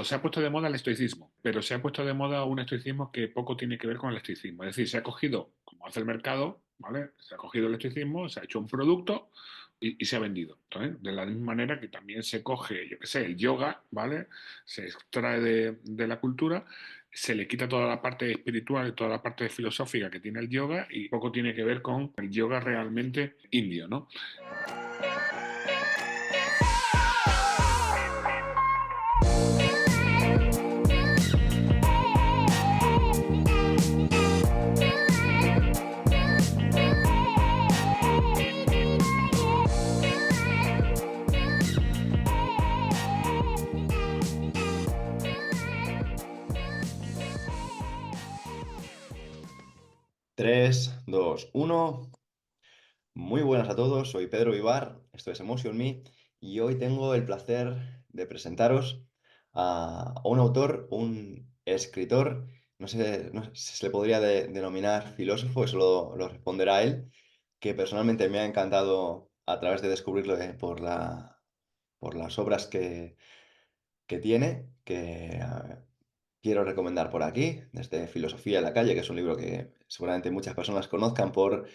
Se ha puesto de moda el estoicismo, pero se ha puesto de moda un estoicismo que poco tiene que ver con el estoicismo. Es decir, se ha cogido, como hace el mercado, ¿vale? Se ha cogido el estoicismo, se ha hecho un producto y se ha vendido. Entonces, de la misma manera que también se coge, yo qué sé, el yoga, ¿vale? Se extrae de la cultura, se le quita toda la parte espiritual y toda la parte filosófica que tiene el yoga y poco tiene que ver con el yoga realmente indio, ¿no? Tres, dos, uno. Muy buenas a todos, soy Pedro Vivar, esto es Emotion Me y hoy tengo el placer de presentaros a un autor, un escritor, no sé si se le podría denominar filósofo, eso lo responderá él, que personalmente me ha encantado a través de descubrirlo por las obras que tiene, quiero recomendar por aquí, desde Filosofía en la calle, que es un libro que seguramente muchas personas conozcan por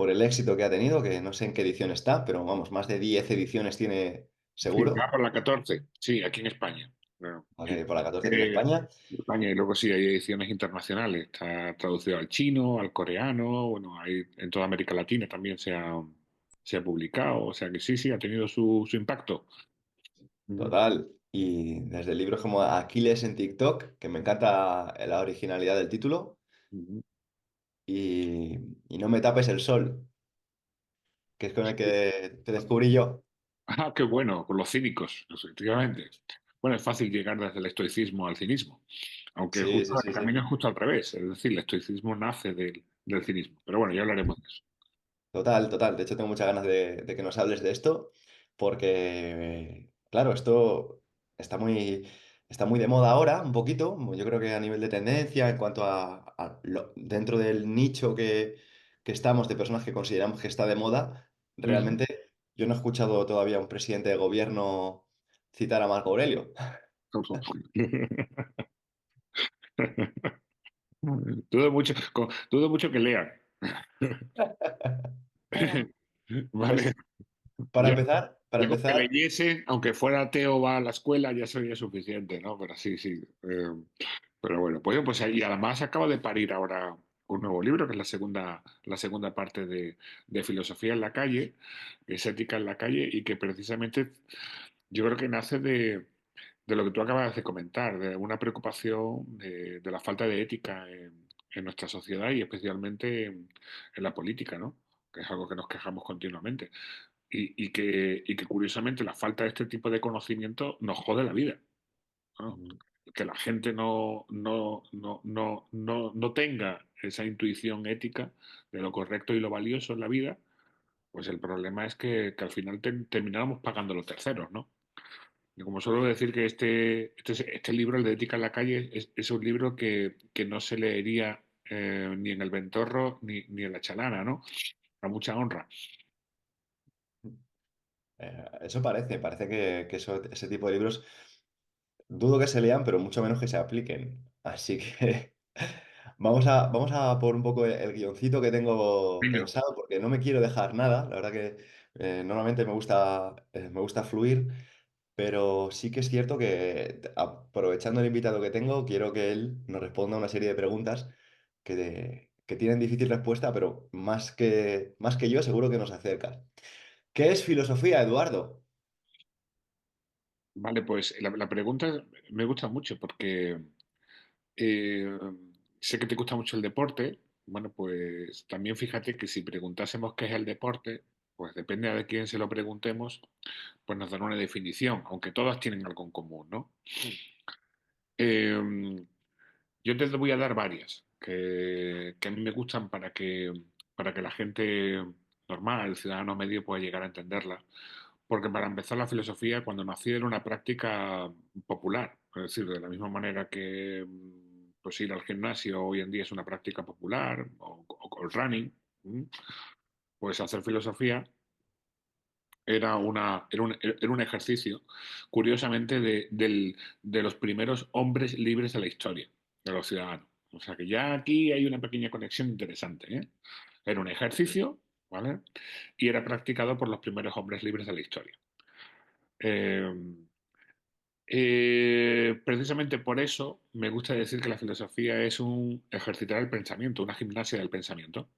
el éxito que ha tenido, que no sé en qué edición está, pero vamos, más de 10 ediciones tiene Sí, va seguro, por la 14, sí, aquí en España. Claro. ok, por la 14 aquí en Eh, España. España y luego sí hay ediciones internacionales. Está traducido al chino, al coreano, bueno, hay, en toda América Latina también se ha publicado. O sea que sí, sí, ha tenido su impacto. Ujú, Total. Y desde libros como Aquiles en TikTok, que me encanta la originalidad del título, ujú. y, y No me tapes el sol, que es con el que te descubrí yo. Ah, qué bueno, con los cínicos, efectivamente. Bueno, es fácil llegar desde el estoicismo al cinismo, aunque Sí, justo sí, sí, el sí. camino es justo al revés, es decir, el estoicismo nace del cinismo. Pero bueno, ya hablaremos de eso. Total, total. De hecho, tengo muchas ganas de que nos hables de esto, porque, claro, esto está está muy de moda ahora, un poquito. Yo creo que a nivel de tendencia, en cuanto dentro del nicho que estamos, de personas que consideramos que está de moda, Ujú. realmente yo no he escuchado todavía a un presidente de gobierno citar a Marco Aurelio. Dudo mucho que lean. Vale. Pues, para Yo, empezar, para yo con que empezar, leyese, aunque fuera ateo, va a la escuela, ya sería suficiente, ¿no? Pero sí, sí. Pero bueno, pues ahí además acaba de parir ahora un nuevo libro, que es la segunda parte de Filosofía en la calle, que es Ética en la calle, y que precisamente yo creo que nace de lo que tú acabas de comentar, de una preocupación de la falta de ética en nuestra sociedad y especialmente en la política, ¿no? Que es algo que nos quejamos continuamente. Y que curiosamente la falta de este tipo de conocimiento nos jode la vida, ¿no? Que la gente no tenga esa intuición ética de lo correcto y lo valioso en la vida, pues el problema es que al final terminamos pagando los terceros, ¿no? Y como suelo decir que este libro, el de Ética en la calle, es un libro que no se leería ni en el Ventorro ni en la Chalana, ¿no? A mucha honra. eso parece que ese tipo de libros dudo que se lean, pero mucho menos que se apliquen. Así que vamos a por un poco el guioncito que tengo Venga. pensado, porque no me quiero dejar nada. La verdad que normalmente me gusta fluir, pero sí que es cierto que aprovechando el invitado que tengo, quiero que él nos responda una serie de preguntas que tienen difícil respuesta, pero más que yo, seguro que nos acercas. ¿Qué es filosofía, Eduardo? Vale, pues la pregunta me gusta mucho porque eh, sé que te gusta mucho el deporte. Bueno, pues también fíjate que si preguntásemos qué es el deporte, pues depende de quién se lo preguntemos, pues nos dan una definición, aunque todas tienen algo en común, ¿no? Eh, yo te voy a dar varias que a mí me gustan para que la gente normal, el ciudadano medio, pueda llegar a entenderla. Porque para empezar, la filosofía, cuando nació, era una práctica popular. Es decir, de la misma manera que pues ir al gimnasio hoy en día es una práctica popular, o el running, ¿m? Pues hacer filosofía era un ejercicio, curiosamente, de los primeros hombres libres de la historia, de los ciudadanos. O sea que ya aquí hay una pequeña conexión interesante, ¿eh? Era un ejercicio, ¿vale? Y era practicado por los primeros hombres libres de la historia. Eh, Precisamente por eso me gusta decir que la filosofía es un ejercitar el pensamiento, una gimnasia del pensamiento.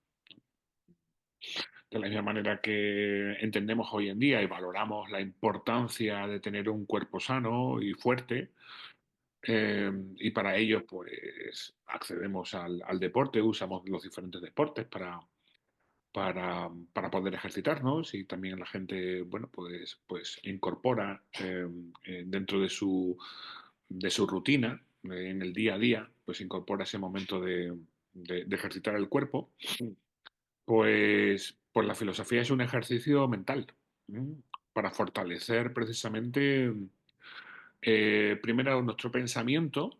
De la misma manera que entendemos hoy en día y valoramos la importancia de tener un cuerpo sano y fuerte, y para ello pues accedemos al deporte, usamos los diferentes deportes para poder ejercitarnos y también la gente, bueno, pues incorpora dentro de su rutina, en el día a día, pues incorpora ese momento de ejercitar el cuerpo. Pues la filosofía es un ejercicio mental, ¿m? Para fortalecer precisamente, primero nuestro pensamiento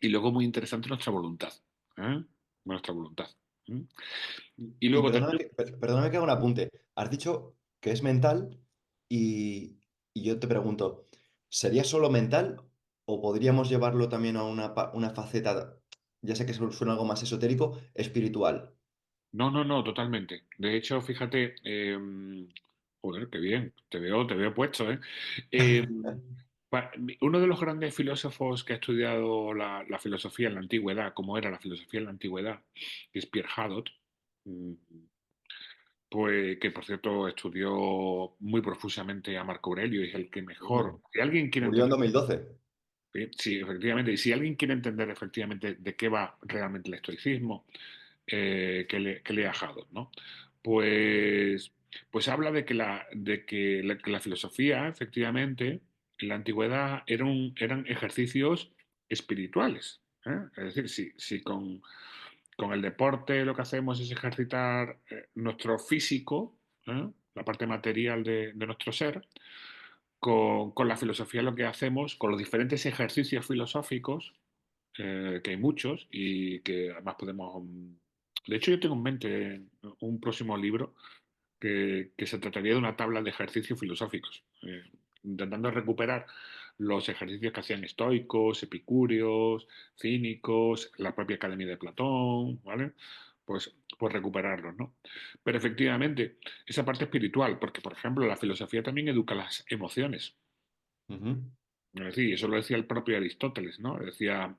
y luego, muy interesante, nuestra voluntad. ¿Eh? Nuestra voluntad. ¿M? Y Y luego perdóname también, perdóname que haga un apunte. Has dicho que es mental y, y yo te pregunto, ¿sería solo mental o podríamos llevarlo también a una faceta, ya sé que suena algo más esotérico, espiritual? no, no, no, totalmente. De hecho, fíjate, joder, qué bien, te veo puesto, ¿eh? Eh, Uno de los grandes filósofos que ha estudiado la filosofía en la antigüedad, como era la filosofía en la antigüedad, que es Pierre Hadot, mm, pues que por cierto estudió muy profusamente a Marco Aurelio y es el que mejor, Ujú. si alguien quiere Murió en entender, 2012. sí, efectivamente, y si alguien quiere entender efectivamente de qué va realmente el estoicismo, que lea Hadot, ¿no? Pues, pues habla que la filosofía, efectivamente, en la antigüedad eran ejercicios espirituales. ¿Eh? Es decir, si con el deporte lo que hacemos es ejercitar nuestro físico, ¿eh? La parte material de nuestro ser, con la filosofía lo que hacemos, con los diferentes ejercicios filosóficos, que hay muchos y que además podemos... De hecho, yo tengo en mente un próximo libro que se trataría de una tabla de ejercicios filosóficos, intentando recuperar los ejercicios que hacían estoicos, epicúreos, cínicos, la propia Academia de Platón, ¿vale? Pues recuperarlos, ¿no? Pero efectivamente, esa parte espiritual, porque por ejemplo la filosofía también educa las emociones. Ujú. Es decir, eso lo decía el propio Aristóteles, ¿no? Decía,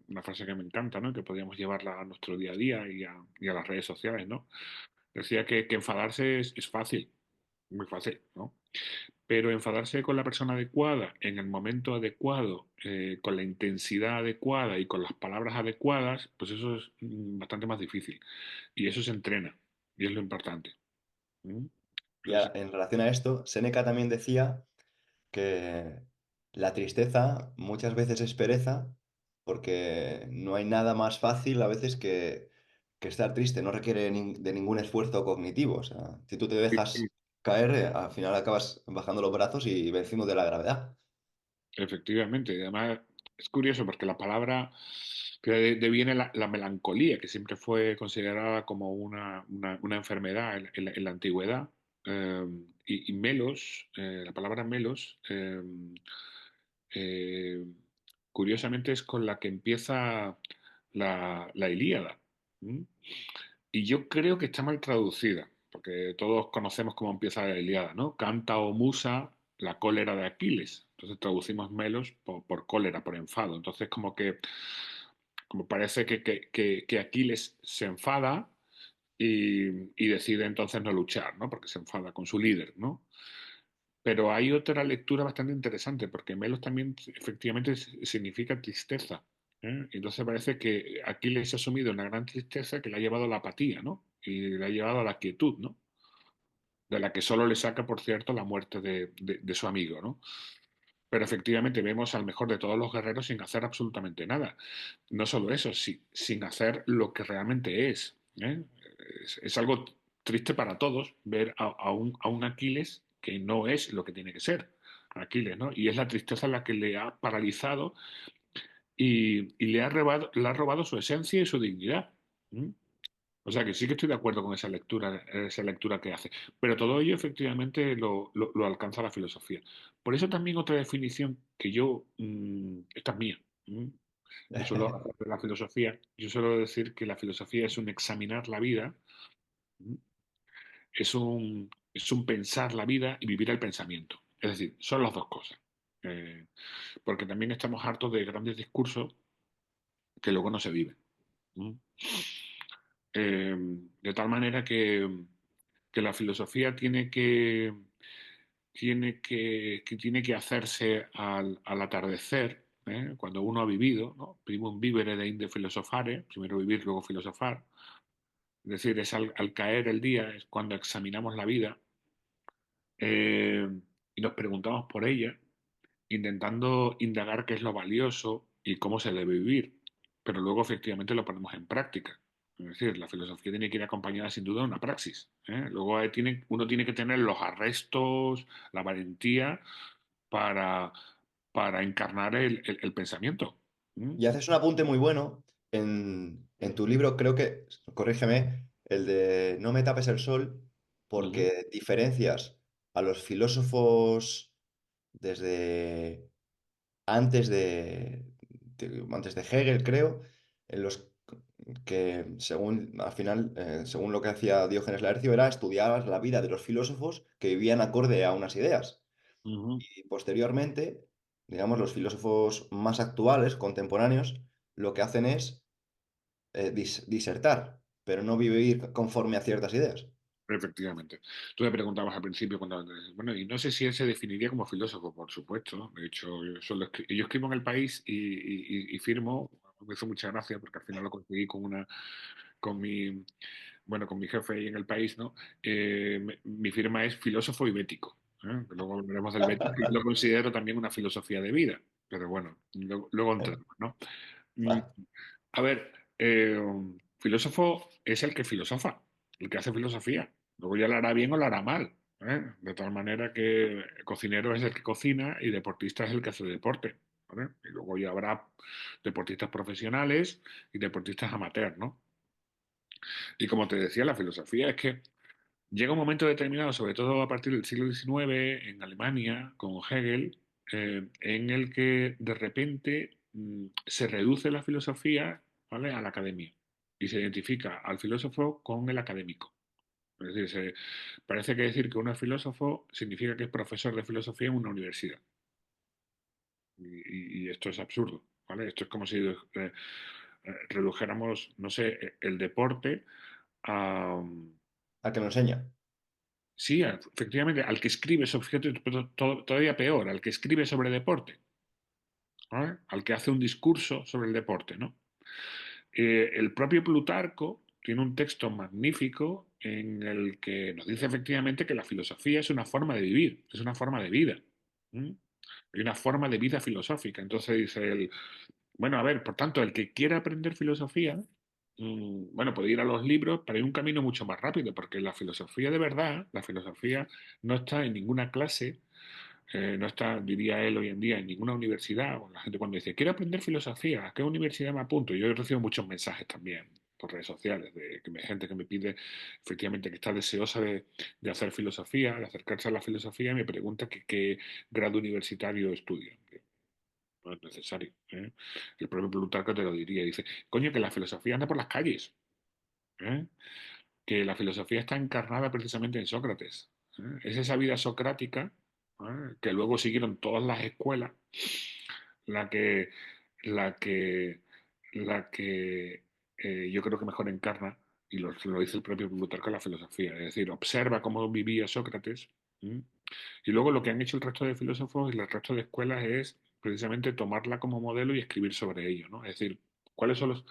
una frase que me encanta, ¿no? Que podríamos llevarla a nuestro día a día y a las redes sociales, ¿no? Decía que enfadarse es fácil, muy fácil, ¿no? Pero enfadarse con la persona adecuada, en el momento adecuado, con la intensidad adecuada y con las palabras adecuadas, pues eso es bastante más difícil. Y eso se entrena, y es lo importante. ¿Mm? Ya en relación a esto, Séneca también decía que la tristeza muchas veces es pereza, porque no hay nada más fácil a veces que estar triste, no requiere de ningún esfuerzo cognitivo. O sea, si tú te Sí, sí, dejas caer, al final acabas bajando los brazos y venciendo de la gravedad. efectivamente. Y además es curioso porque la palabra que deviene la melancolía, que siempre fue considerada como una enfermedad en la antigüedad, y melos, la palabra melos, eh, curiosamente es con la que empieza la Ilíada. ¿M? Y yo creo que está mal traducida, porque todos conocemos cómo empieza la Ilíada, ¿no? Canta o musa la cólera de Aquiles. Entonces traducimos melos por cólera, por enfado. Entonces como parece que Aquiles se enfada y decide entonces no luchar, ¿no? Porque se enfada con su líder, ¿no? Pero hay otra lectura bastante interesante, porque melos también efectivamente significa tristeza. ¿Eh? Entonces parece que Aquiles ha asumido una gran tristeza que le ha llevado a la apatía, ¿no? Y le ha llevado a la quietud, ¿no? De la que solo le saca, por cierto, la muerte de su amigo, ¿no? Pero efectivamente vemos al mejor de todos los guerreros sin hacer absolutamente nada. No solo eso, sin hacer lo que realmente es. ¿Eh? Es algo triste para todos ver a un Aquiles que no es lo que tiene que ser. Aquiles, ¿no? Y es la tristeza la que le ha paralizado y le ha robado su esencia y su dignidad. ¿Mm? O sea que sí que estoy de acuerdo con esa lectura que hace. Pero todo ello efectivamente lo alcanza la filosofía. Por eso también otra definición que yo, esta es mía. Yo suelo hacer de la filosofía, yo suelo decir que la filosofía es un examinar la vida, ¿m? Es un pensar la vida y vivir el pensamiento. Es decir, son las dos cosas. Eh, Porque también estamos hartos de grandes discursos que luego no se viven. ¿M? De tal manera que la filosofía tiene que hacerse al atardecer, ¿eh? Cuando uno ha vivido, ¿no? Primum vivere deinde filosofare, primero vivir, luego filosofar. Es decir, es al caer el día, es cuando examinamos la vida eh, y nos preguntamos por ella, intentando indagar qué es lo valioso y cómo se debe vivir, pero luego efectivamente lo ponemos en práctica. Es decir, la filosofía tiene que ir acompañada sin duda de una praxis, ¿eh? Luego uno tiene que tener los arrestos, la valentía para, para encarnar el pensamiento. ¿Mm? Y haces un apunte muy bueno en tu libro, creo que, corrígeme, el de No me tapes el sol, Ujú, porque diferencias a los filósofos desde antes antes de Hegel, creo, en los que según al final, según lo que hacía Diógenes Laercio, era estudiar la vida de los filósofos que vivían acorde a unas ideas. ujú. Y posteriormente, digamos, los filósofos más actuales, contemporáneos, lo que hacen es disertar, pero no vivir conforme a ciertas ideas. Efectivamente. Tú me preguntabas al principio, bueno, y no sé si él se definiría como filósofo, por supuesto, ¿no? De hecho, yo escribo en El País y firmo, me hizo mucha gracia porque al final lo conseguí con mi, bueno, con mi jefe ahí en El País, ¿no? Mi firma es filósofo y bético, ¿eh? Luego hablaremos del bético, y lo considero también una filosofía de vida, pero bueno, luego entramos, ¿no? Mm, Vale. A ver, filósofo es el que filosofa, el que hace filosofía. Luego ya la hará bien o la hará mal, ¿eh? De tal manera que cocinero es el que cocina y deportista es el que hace deporte, ¿vale? Y luego ya habrá deportistas profesionales y deportistas amateurs, ¿no? Y como te decía, la filosofía es que llega un momento determinado, sobre todo a partir del siglo XIX, en Alemania, con Hegel, en el que de repente se reduce la filosofía, ¿vale?, a la academia y se identifica al filósofo con el académico. Es decir, parece que decir que uno es filósofo significa que es profesor de filosofía en una universidad. Y esto es absurdo, ¿vale? Esto es como si redujéramos, no sé, el deporte a, Al que lo enseña. sí, efectivamente, al que escribe sobre objeto, pero todavía peor, al que escribe sobre deporte, ¿vale? Al que hace un discurso sobre el deporte, ¿no? El propio Plutarco tiene un texto magnífico en el que nos dice efectivamente que la filosofía es una forma de vivir, es una forma de vida. ¿M? Hay una forma de vida filosófica. Entonces dice él, bueno, a ver, por tanto, el que quiera aprender filosofía, bueno, puede ir a los libros para ir un camino mucho más rápido, porque la filosofía de verdad, la filosofía no está en ninguna clase, no está, diría él hoy en día, en ninguna universidad. O la gente cuando dice, quiero aprender filosofía, ¿a qué universidad me apunto? Yo recibo muchos mensajes también por redes sociales de gente que me pide efectivamente que está deseosa de hacer filosofía, de acercarse a la filosofía y me pregunta que qué grado universitario estudia. No es necesario, ¿eh? El propio Plutarco te lo diría. Dice, coño, que la filosofía anda por las calles, ¿eh? Que la filosofía está encarnada precisamente en Sócrates, ¿eh? Es esa vida socrática, ¿eh?, que luego siguieron todas las escuelas, la que, la que, la que yo creo que mejor encarna, y lo dice el propio Plutarco, la filosofía. Es decir, observa cómo vivía Sócrates, ¿eh? Y luego lo que han hecho el resto de filósofos y el resto de escuelas es precisamente tomarla como modelo y escribir sobre ello, ¿no? Es decir, cuáles son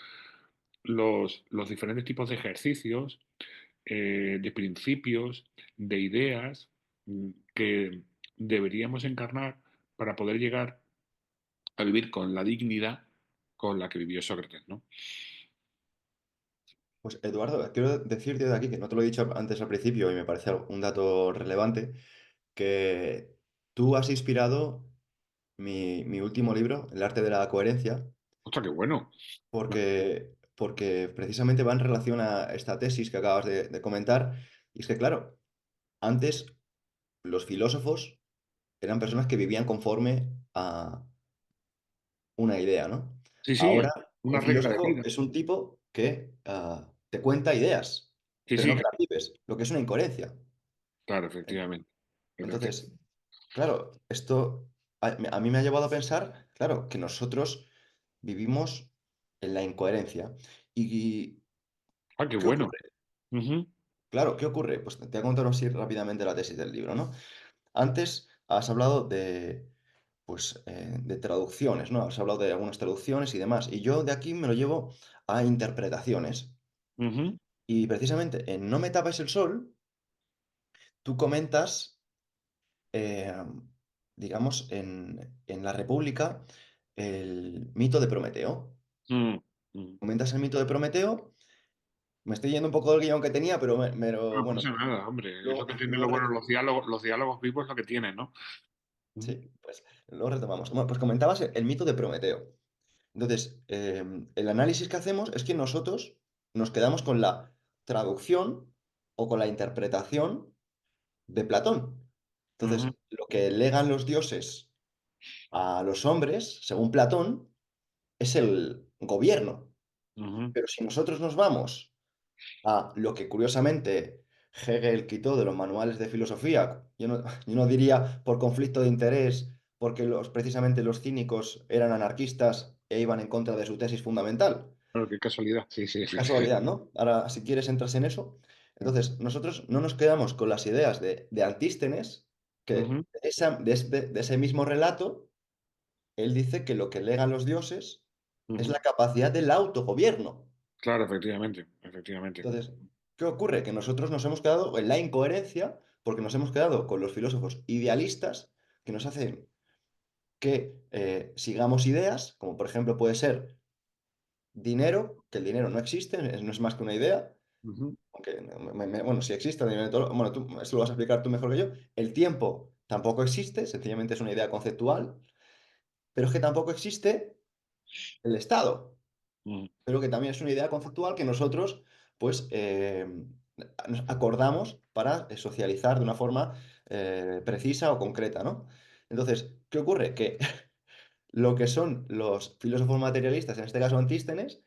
los diferentes tipos de ejercicios, de principios, de ideas que deberíamos encarnar para poder llegar a vivir con la dignidad con la que vivió Sócrates, ¿no? Pues Eduardo, quiero decirte de aquí, que no te lo he dicho antes al principio y me parece un dato relevante, que tú has inspirado mi último libro, El arte de la coherencia, ¡Ostras, qué bueno! porque porque precisamente va en relación a esta tesis que acabas de comentar. Y es que, claro, antes los filósofos eran personas que vivían conforme a una idea, ¿no? Sí, sí, Ahora, una un regla de filósofo vida. es un tipo que te cuenta ideas, Sí, pero no sí, que las vives, lo que es una incoherencia. claro, efectivamente. Entonces, claro, esto a mí me ha llevado a pensar, claro, que nosotros vivimos en la incoherencia. ¿Y Ah, qué qué bueno. ocurre? Ujú, Claro, ¿qué ocurre? Pues te voy a contar así rápidamente la tesis del libro, ¿no? Antes has hablado de, pues, de traducciones, ¿no? Has hablado de algunas traducciones y demás. Y yo de aquí me lo llevo a interpretaciones. ujú, Y precisamente en No me tapes el sol, tú comentas, eh, digamos, en La República, el mito de Prometeo. mm, mm. Comentas el mito de Prometeo. Me estoy yendo un poco del guión que tenía, pero, No bueno, pasa nada, hombre. Es lo luego, que tiene luego lo bueno, los diálogos vivos es lo que tienen, ¿no? Ujú, sí, pues luego retomamos. Bueno, pues comentabas el mito de Prometeo. Entonces, el análisis que hacemos es que nosotros nos quedamos con la traducción o con la interpretación de Platón. ujú, Entonces, lo que legan los dioses a los hombres, según Platón, es el gobierno. ujú. Pero si nosotros nos vamos a lo que curiosamente Hegel quitó de los manuales de filosofía, yo no diría por conflicto de interés, porque precisamente los cínicos eran anarquistas e iban en contra de su tesis fundamental. Claro, qué casualidad. Sí, sí, sí. Casualidad, ¿no? Ahora, si quieres, entras en eso. Entonces, nosotros no nos quedamos con las ideas de Antístenes, que Ujú, de ese mismo relato, él dice que lo que legan los dioses es ujú. la capacidad del autogobierno. Claro, efectivamente, efectivamente. Entonces, ¿qué ocurre? Que nosotros nos hemos quedado en la incoherencia porque nos hemos quedado con los filósofos idealistas que nos hacen que sigamos ideas, como por ejemplo puede ser dinero, que el dinero no existe, no es más que una idea, Ujú, aunque, bueno, si existe, bueno, eso lo vas a explicar tú mejor que yo. El tiempo tampoco existe, sencillamente es una idea conceptual, pero es que tampoco existe el Estado. ujú. Pero que también es una idea conceptual que nosotros, pues, nos acordamos para socializar de una forma precisa o concreta, ¿no? Entonces, ¿qué ocurre? Que lo que son los filósofos materialistas, en este caso Antístenes,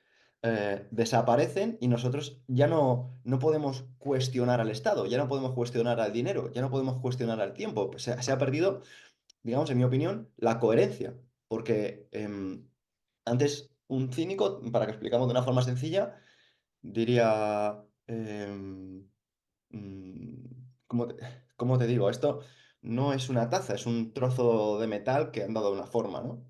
desaparecen y nosotros ya no podemos cuestionar al Estado, ya no podemos cuestionar al dinero, ya no podemos cuestionar al tiempo. Se ha perdido, digamos, en mi opinión, la coherencia, porque antes un cínico, para que explicamos de una forma sencilla, diría, mm, ¿cómo te, cómo te digo? Esto no es una taza, es un trozo de metal que han dado una forma, ¿no?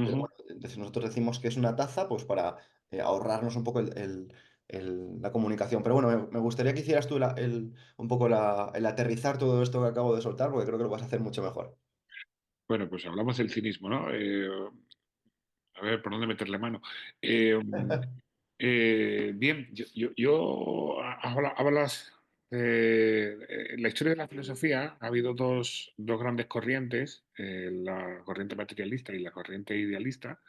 Pero Ujú. bueno, nosotros decimos que es una taza, pues para ahorrarnos un poco la comunicación. Pero bueno, me gustaría que hicieras tú un poco el aterrizar todo esto que acabo de soltar, porque creo que lo vas a hacer mucho mejor. Bueno, pues hablamos del cinismo, ¿no? A ver, ¿por dónde meterle mano? Eh, bien, hablas en la historia de la filosofía ha habido dos grandes corrientes, la corriente materialista y la corriente idealista,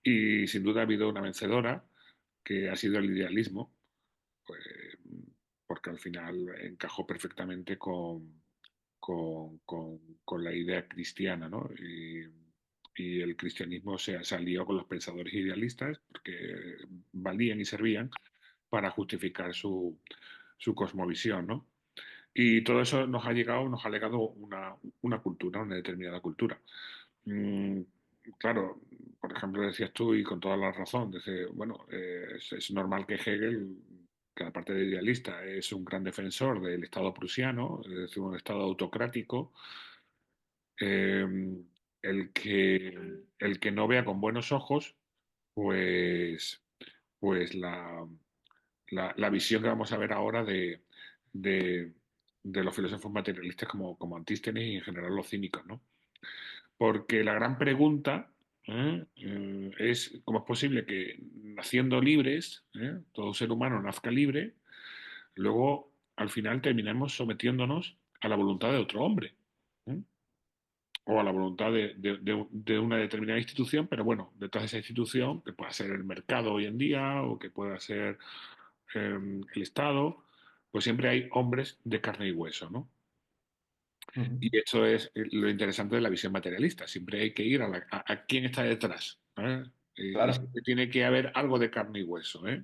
y sin duda ha habido una vencedora que ha sido el idealismo, pues, porque al final encajó perfectamente con la idea cristiana, ¿no? Y el cristianismo se alió con los pensadores idealistas porque valían y servían para justificar su cosmovisión, ¿no? Y todo eso nos ha legado una cultura, una determinada cultura. Mm, claro, por ejemplo, decías tú, y con toda la razón, dice, bueno, es normal que Hegel, que aparte de idealista, es un gran defensor del Estado prusiano, es decir, un Estado autocrático, eh, el que no vea con buenos ojos, pues, pues la visión que vamos a ver ahora de, de los filósofos materialistas como Antístenes y en general los cínicos, ¿no? Porque la gran pregunta es cómo es posible que naciendo libres, todo ser humano nazca libre, luego al final terminamos sometiéndonos a la voluntad de otro hombre. ¿eh? o a la voluntad de una determinada institución, pero bueno, detrás de esa institución, que pueda ser el mercado hoy en día o que pueda ser el Estado, pues siempre hay hombres de carne y hueso, ¿no? Ujú. Y eso es lo interesante de la visión materialista. Siempre hay que ir a quién está detrás, ¿eh? Y Claro. siempre tiene que haber algo de carne y hueso, ¿eh?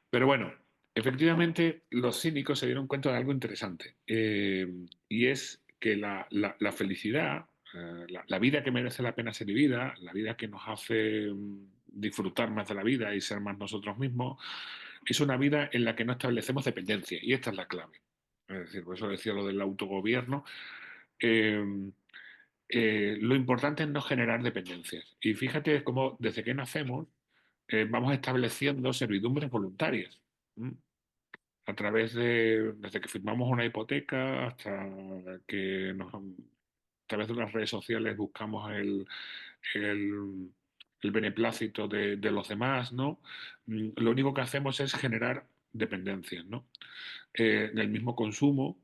Pero bueno, efectivamente los cínicos se dieron cuenta de algo interesante, y es que la felicidad, la vida que merece la pena ser vivida, la vida que nos hace disfrutar más de la vida y ser más nosotros mismos, es una vida en la que no establecemos dependencia, y esta es la clave. Es decir, por eso decía lo del autogobierno. eh, lo importante es no generar dependencias. Y fíjate cómo desde que nacemos vamos estableciendo servidumbres voluntarias. ¿M? A través desde que firmamos una hipoteca hasta que a través de las redes sociales buscamos el, el beneplácito de los demás, ¿no? Lo único que hacemos es generar dependencias, ¿no? Del mismo consumo.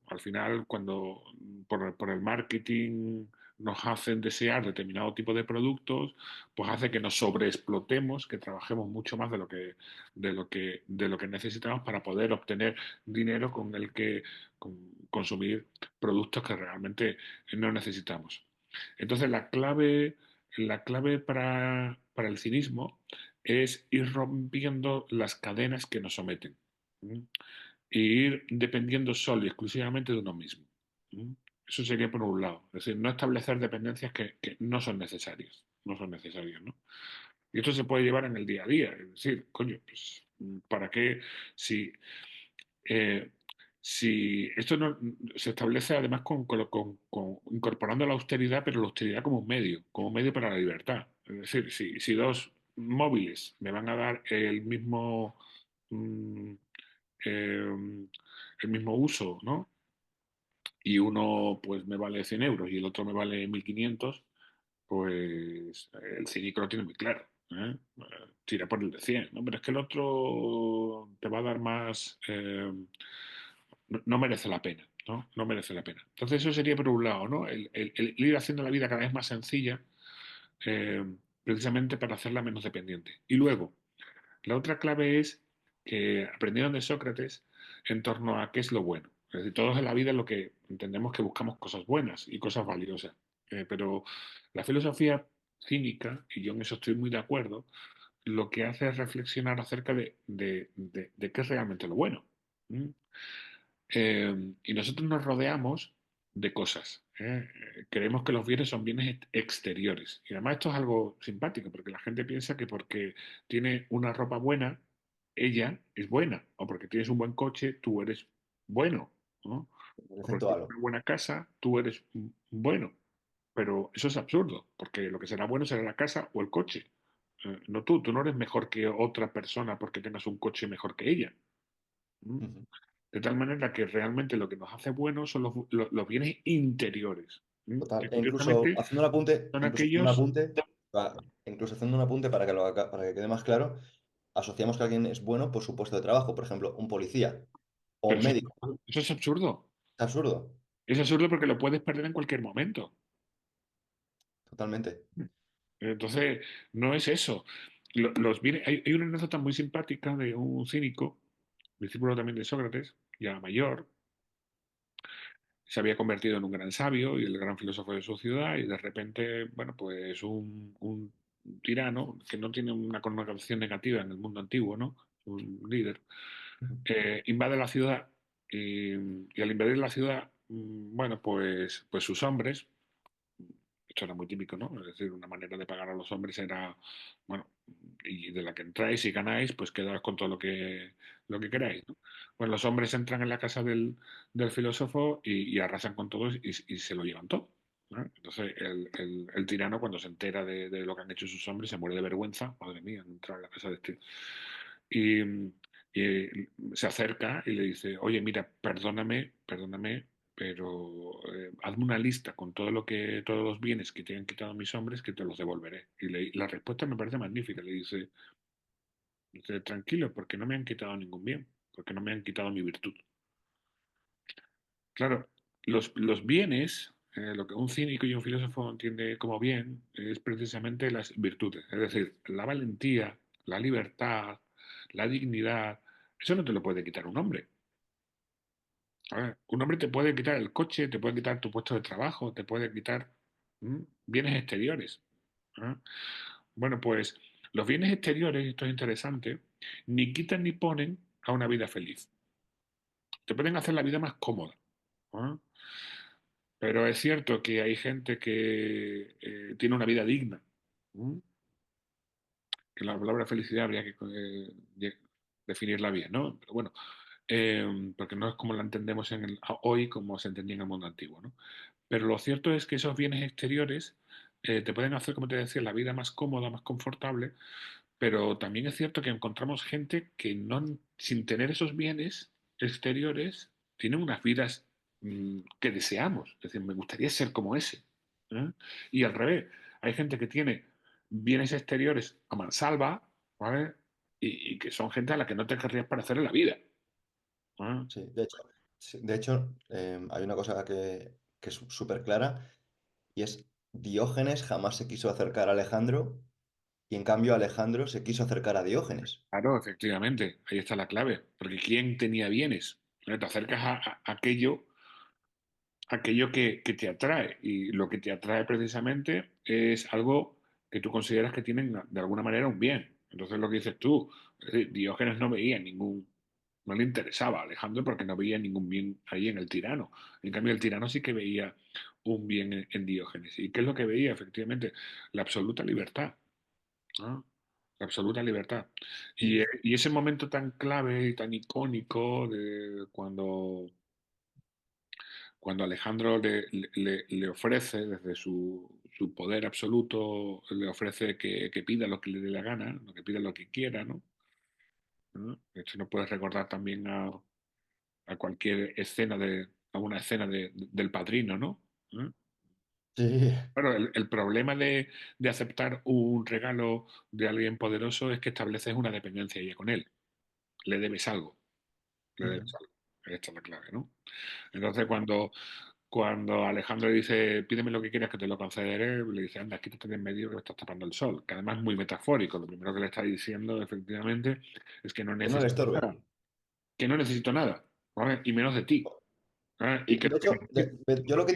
Al final, cuando por el marketing nos hacen desear determinado tipo de productos, pues hace que nos sobreexplotemos, que trabajemos mucho más de lo que necesitamos para poder obtener dinero con el que consumir productos que realmente no necesitamos. Entonces, la clave para el cinismo es ir rompiendo las cadenas que nos someten. ¿Mm? E ir dependiendo solo y exclusivamente de uno mismo. ¿Mm? Eso sería por un lado. Es decir, no establecer dependencias que no son necesarias. No son necesarias, ¿no? Y esto se puede llevar en el día a día. Es decir, coño, pues, ¿para qué si eh, si esto no, se establece además incorporando la austeridad, pero la austeridad como un medio para la libertad. Es decir, si dos móviles me van a dar mm, eh, el mismo uso, ¿no? Y uno pues me vale 100 euros y el otro me vale 1.500, pues el cínico lo tiene muy claro. ¿Eh? Tira por el de 100, ¿no? Pero es que el otro te va a dar más, no merece la pena, ¿no? No merece la pena. Entonces eso sería por un lado, ¿no? El ir haciendo la vida cada vez más sencilla, eh, precisamente para hacerla menos dependiente. Y luego, la otra clave es que aprendieron de Sócrates en torno a qué es lo bueno. Es decir, todos en la vida lo que entendemos que buscamos cosas buenas y cosas valiosas. Pero la filosofía cínica, y yo en eso estoy muy de acuerdo, lo que hace es reflexionar acerca de qué es realmente lo bueno. ¿Mm? Y nosotros nos rodeamos de cosas. Creemos que los bienes son bienes exteriores. Y además esto es algo simpático, porque la gente piensa que porque tiene una ropa buena, ella es buena. O porque tienes un buen coche, tú eres bueno, ¿no? O porque Excepto tienes algo. una buena casa, tú eres bueno. Pero eso es absurdo, porque lo que será bueno será la casa o el coche. No tú. Tú no eres mejor que otra persona porque tengas un coche mejor que ella. ¿Mm? Ujú. De tal manera que realmente lo que nos hace buenos son los bienes interiores, Total. que E incluso curiosamente haciendo un apunte, son incluso haciendo un aquellos. apunte, incluso haciendo un apunte para que para que quede más claro, asociamos que alguien es bueno por su puesto de trabajo, por ejemplo, un policía o Pero un médico. eso es absurdo. Es absurdo. Es absurdo porque lo puedes perder en cualquier momento. Totalmente. Entonces, no es eso. Hay una anécdota muy simpática de un cínico, discípulo también de Sócrates, ya mayor, se había convertido en un gran sabio y el gran filósofo de su ciudad, y de repente, bueno, pues un tirano, que no tiene una connotación negativa en el mundo antiguo, ¿no? Un líder, Ujú. invade la ciudad y al invadir la ciudad, bueno, pues sus hombres, esto era muy típico, ¿no? Es decir, una manera de pagar a los hombres era, bueno, y de la que entráis y ganáis, pues quedaos con todo lo que queráis, ¿no? Pues los hombres entran en la casa del filósofo y arrasan con todo y se lo llevan todo, ¿no? Entonces el tirano, cuando se entera de lo que han hecho sus hombres, se muere de vergüenza. Madre mía, han entrado en la casa de este. Y, y se acerca y le dice, oye, mira, perdóname, pero hazme una lista con todos los bienes que te han quitado mis hombres, que te los devolveré. Y la respuesta me parece magnífica. Le dice, tranquilo, porque no me han quitado ningún bien, porque no me han quitado mi virtud. Claro, los bienes, lo que un cínico y un filósofo entiende como bien es precisamente las virtudes, es decir, la valentía, la libertad, la dignidad. Eso no te lo puede quitar un hombre. A ver, un hombre te puede quitar el coche, te puede quitar tu puesto de trabajo, te puede quitar bienes exteriores. ¿Ah? Bueno, pues los bienes exteriores, y esto es interesante, ni quitan ni ponen a una vida feliz. Te pueden hacer la vida más cómoda. ¿Ah? Pero es cierto que hay gente que tiene una vida digna. ¿Mm? Que la palabra felicidad habría que definirla bien, ¿no? Pero bueno, porque no es como la entendemos hoy como se entendía en el mundo antiguo, ¿no? Pero lo cierto es que esos bienes exteriores te pueden hacer, como te decía, la vida más cómoda, más confortable, pero también es cierto que encontramos gente que no, sin tener esos bienes exteriores, tienen unas vidas que deseamos. Es decir, me gustaría ser como ese. ¿Eh? Y al revés, hay gente que tiene bienes exteriores a mansalva, ¿vale? Y que son gente a la que no te querrías parecer en la vida. ¿Eh? Sí, de hecho, hay una cosa que es súper clara y es Diógenes jamás se quiso acercar a Alejandro y en cambio Alejandro se quiso acercar a Diógenes. Claro, efectivamente, ahí está la clave. Porque ¿quién tenía bienes? Te acercas a aquello que te atrae. Y lo que te atrae precisamente es algo que tú consideras que tienen de alguna manera un bien. Entonces lo que dices tú, es decir, Diógenes no veía ningún, no le interesaba a Alejandro porque no veía ningún bien ahí en el tirano. En cambio, el tirano sí que veía un bien en Diógenes. ¿Y qué es lo que veía? Efectivamente, la absoluta libertad. ¿No? La absoluta libertad. Y Y ese momento tan clave y tan icónico de cuando Alejandro le ofrece, desde su poder absoluto, le ofrece que pida lo que le dé la gana, lo que pida lo que quiera, ¿no? ¿No? Esto nos puede recordar también a cualquier escena a una escena del Padrino, ¿no? ¿Eh? sí, Claro, el problema de aceptar un regalo de alguien poderoso es que estableces una dependencia ya con él. Le debes algo, le debes algo. Esta es la clave, ¿no? Entonces, cuando Alejandro dice, pídeme lo que quieras que te lo concederé, le dice, anda, quítate de en medio que me estás tapando el sol. Que además es muy metafórico. Lo primero que le está diciendo, efectivamente, es que no que no le necesito estorbe. nada. Que no necesito nada, ¿vale? Y menos de ti. ¿Vale? Y que De hecho, yo lo que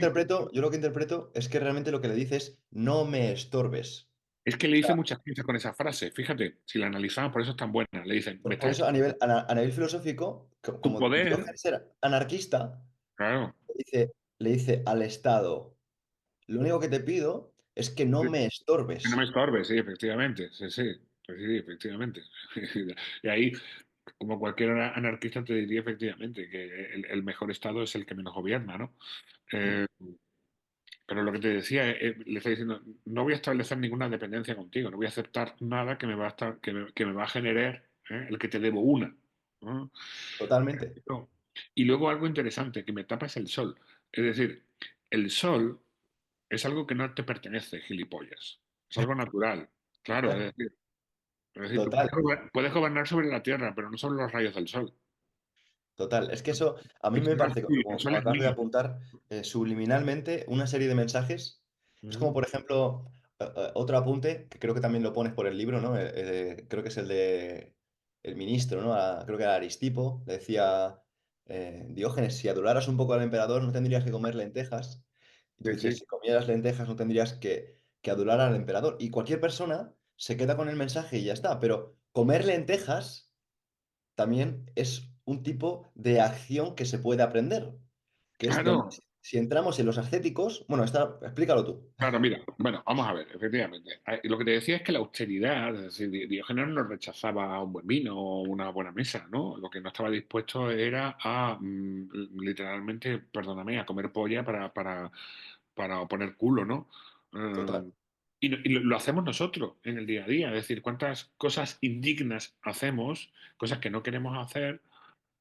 interpreto es que realmente lo que le dice es no me estorbes. es que le O dice sea, muchas cosas con esa frase. Fíjate, si la analizamos, por eso es tan buena. Le dicen, me por estás eso a nivel filosófico, tu como poder, Diógenes era anarquista, claro, le dice al Estado, lo único que te pido es que no me que no me estorbes. estorbe, sí, efectivamente, sí, sí, pues sí, efectivamente. Y ahí, como cualquier anarquista, te diría efectivamente que el mejor Estado es el que menos gobierna, ¿no? Mm, Eh, pero lo que te decía, le está diciendo, no voy a establecer ninguna dependencia contigo, no voy a aceptar nada que me va a que me va a generar el que te debo una. ¿No? totalmente. No. Y luego algo interesante, que me tapa es el sol. Es decir, el sol es algo que no te pertenece, gilipollas. Es algo natural. Claro, es decir, tú Total. puedes gobernar sobre la Tierra, pero no sobre los rayos del sol. Total, es que eso a mí El me sol es parece, tuyo, el como, sol como es acabas de mío. apuntar, subliminalmente una serie de mensajes. Es como, Mm. por ejemplo, otro apunte, que creo que también lo pones por el libro, ¿no? Creo que es el de el ministro, ¿no? Creo que era Aristipo, le decía Diógenes, si adoraras un poco al emperador no tendrías que comer lentejas. Y tú Sí, dices, sí. si comieras lentejas no tendrías que adorar al emperador. Y cualquier persona se queda con el mensaje y ya está, pero comer lentejas también es un tipo de acción que se puede aprender, que es donde Claro, si entramos en los ascéticos, bueno, explícalo tú. claro, mira, bueno, vamos a ver, efectivamente. Lo que te decía es que la austeridad, es decir, Diógenes no rechazaba un buen vino o una buena mesa, ¿no? Lo que no estaba dispuesto era a, literalmente, perdóname, a comer polla para poner culo, ¿no? Total, Y lo hacemos nosotros en el día a día, es decir, cuántas cosas indignas hacemos, cosas que no queremos hacer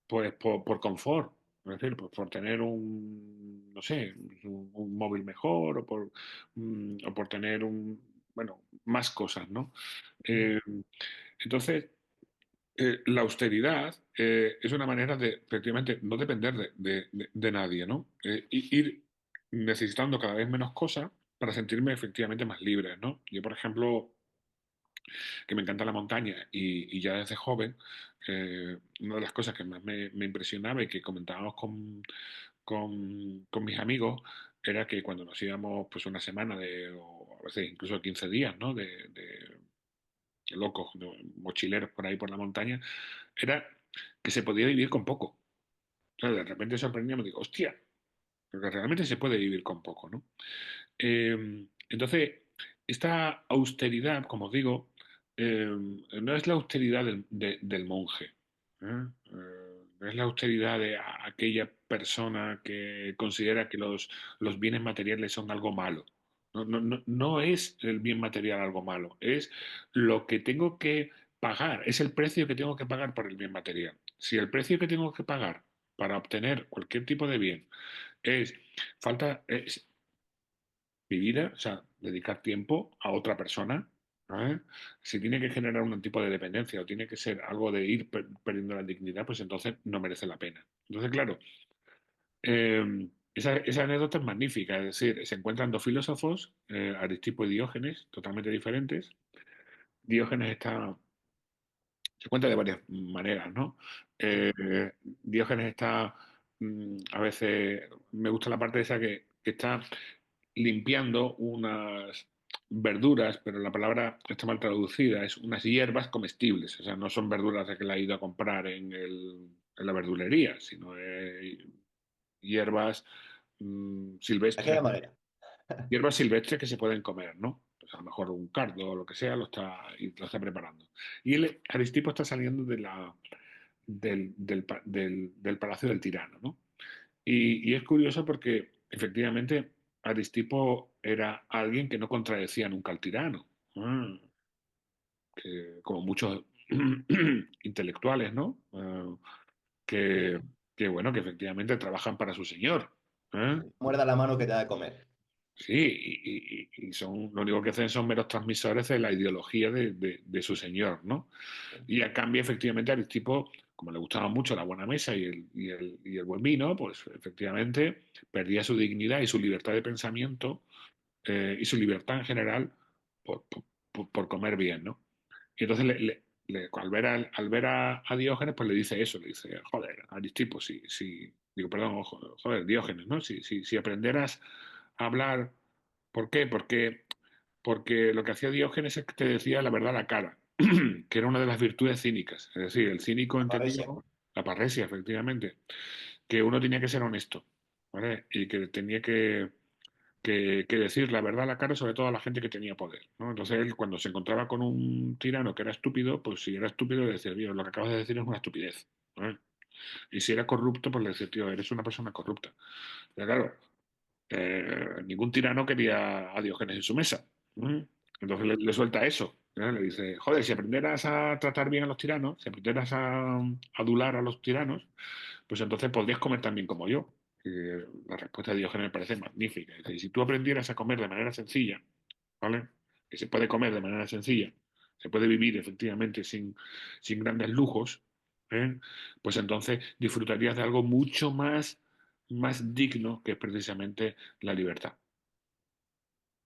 pues por confort, es decir, pues por tener no sé, un móvil mejor o por tener bueno, más cosas, ¿no? Eh, entonces, la austeridad es una manera de, efectivamente, no depender de nadie, ¿no? Ir necesitando cada vez menos cosas para sentirme efectivamente más libre, ¿no? Yo, por ejemplo, que me encanta la montaña y ya desde joven, una de las cosas que más me impresionaba y que comentábamos con mis amigos era que cuando nos íbamos pues una semana o a veces incluso 15 días, ¿no? De locos, ¿no? Mochileros por ahí por la montaña, era que se podía vivir con poco. O sea, de repente sorprendíamos, digo, hostia, porque realmente se puede vivir con poco, ¿no? Entonces, esta austeridad, como os digo, no es la austeridad del monje, ¿eh? No es la austeridad de aquella persona que considera que los bienes materiales son algo malo. No es el bien material algo malo, es lo que tengo que pagar, es el precio que tengo que pagar por el bien material. Si el precio que tengo que pagar para obtener cualquier tipo de bien es es mi vida, o sea, dedicar tiempo a otra persona, ¿vale? Si tiene que generar un tipo de dependencia o tiene que ser algo de ir perdiendo la dignidad, pues entonces no merece la pena. Entonces, claro, esa anécdota es magnífica, es decir, se encuentran dos filósofos, Aristipo y Diógenes, totalmente diferentes. Diógenes se cuenta de varias maneras, ¿no? Sí. Eh, Diógenes está, a veces, me gusta la parte esa que está limpiando unas verduras, pero la palabra está mal traducida, es unas hierbas comestibles, o sea, no son verduras de que la ha ido a comprar en la verdulería, sino hierbas De aquella silvestres, manera. hierbas silvestres que se pueden comer, ¿no? Pues a lo mejor un cardo o lo que sea lo está preparando. Y Aristipo está saliendo del palacio del tirano, ¿no? Y es curioso porque efectivamente Aristipo era alguien que no contradecía nunca al tirano, como muchos intelectuales, ¿no? Que, Sí. bueno, que efectivamente trabajan para su señor. ¿Eh? Muerda la mano que te da de comer. Sí, y son, lo único que hacen son meros transmisores de la ideología de su señor, ¿no? Y a cambio, efectivamente, Aristipo, como le gustaba mucho la buena mesa y el buen vino, pues efectivamente perdía su dignidad y su libertad de pensamiento y su libertad en general por comer bien, ¿no? Y entonces, al ver a Diógenes, pues le dice eso, le dice, joder, Aristipo, digo, perdón, joder, Diógenes, ¿no? Si aprenderas a hablar, ¿por qué? Porque lo que hacía Diógenes es que te decía la verdad a la cara, que era una de las virtudes cínicas. Es decir, el cínico La parresia. entendió, la parresia, efectivamente, que uno tenía que ser honesto, ¿vale? Y que tenía que decir la verdad a la cara, sobre todo a la gente que tenía poder, ¿no? Entonces él, cuando se encontraba con un tirano que era estúpido, pues si era estúpido le decía, tío, lo que acabas de decir es una estupidez, ¿vale? Y si era corrupto, pues le decía, tío, eres una persona corrupta. Pero claro, ningún tirano quería a Diógenes en su mesa. ¿Mm? Entonces le suelta eso. Le dice, joder, si aprendieras a tratar bien a los tiranos, si aprendieras a adular a los tiranos, pues entonces podrías comer tan bien como yo. Y la respuesta de Diógenes me parece magnífica. Dice, y si tú aprendieras a comer de manera sencilla, ¿vale? Que se puede comer de manera sencilla, se puede vivir efectivamente sin grandes lujos, ¿eh? Pues entonces disfrutarías de algo mucho más digno que es precisamente la libertad.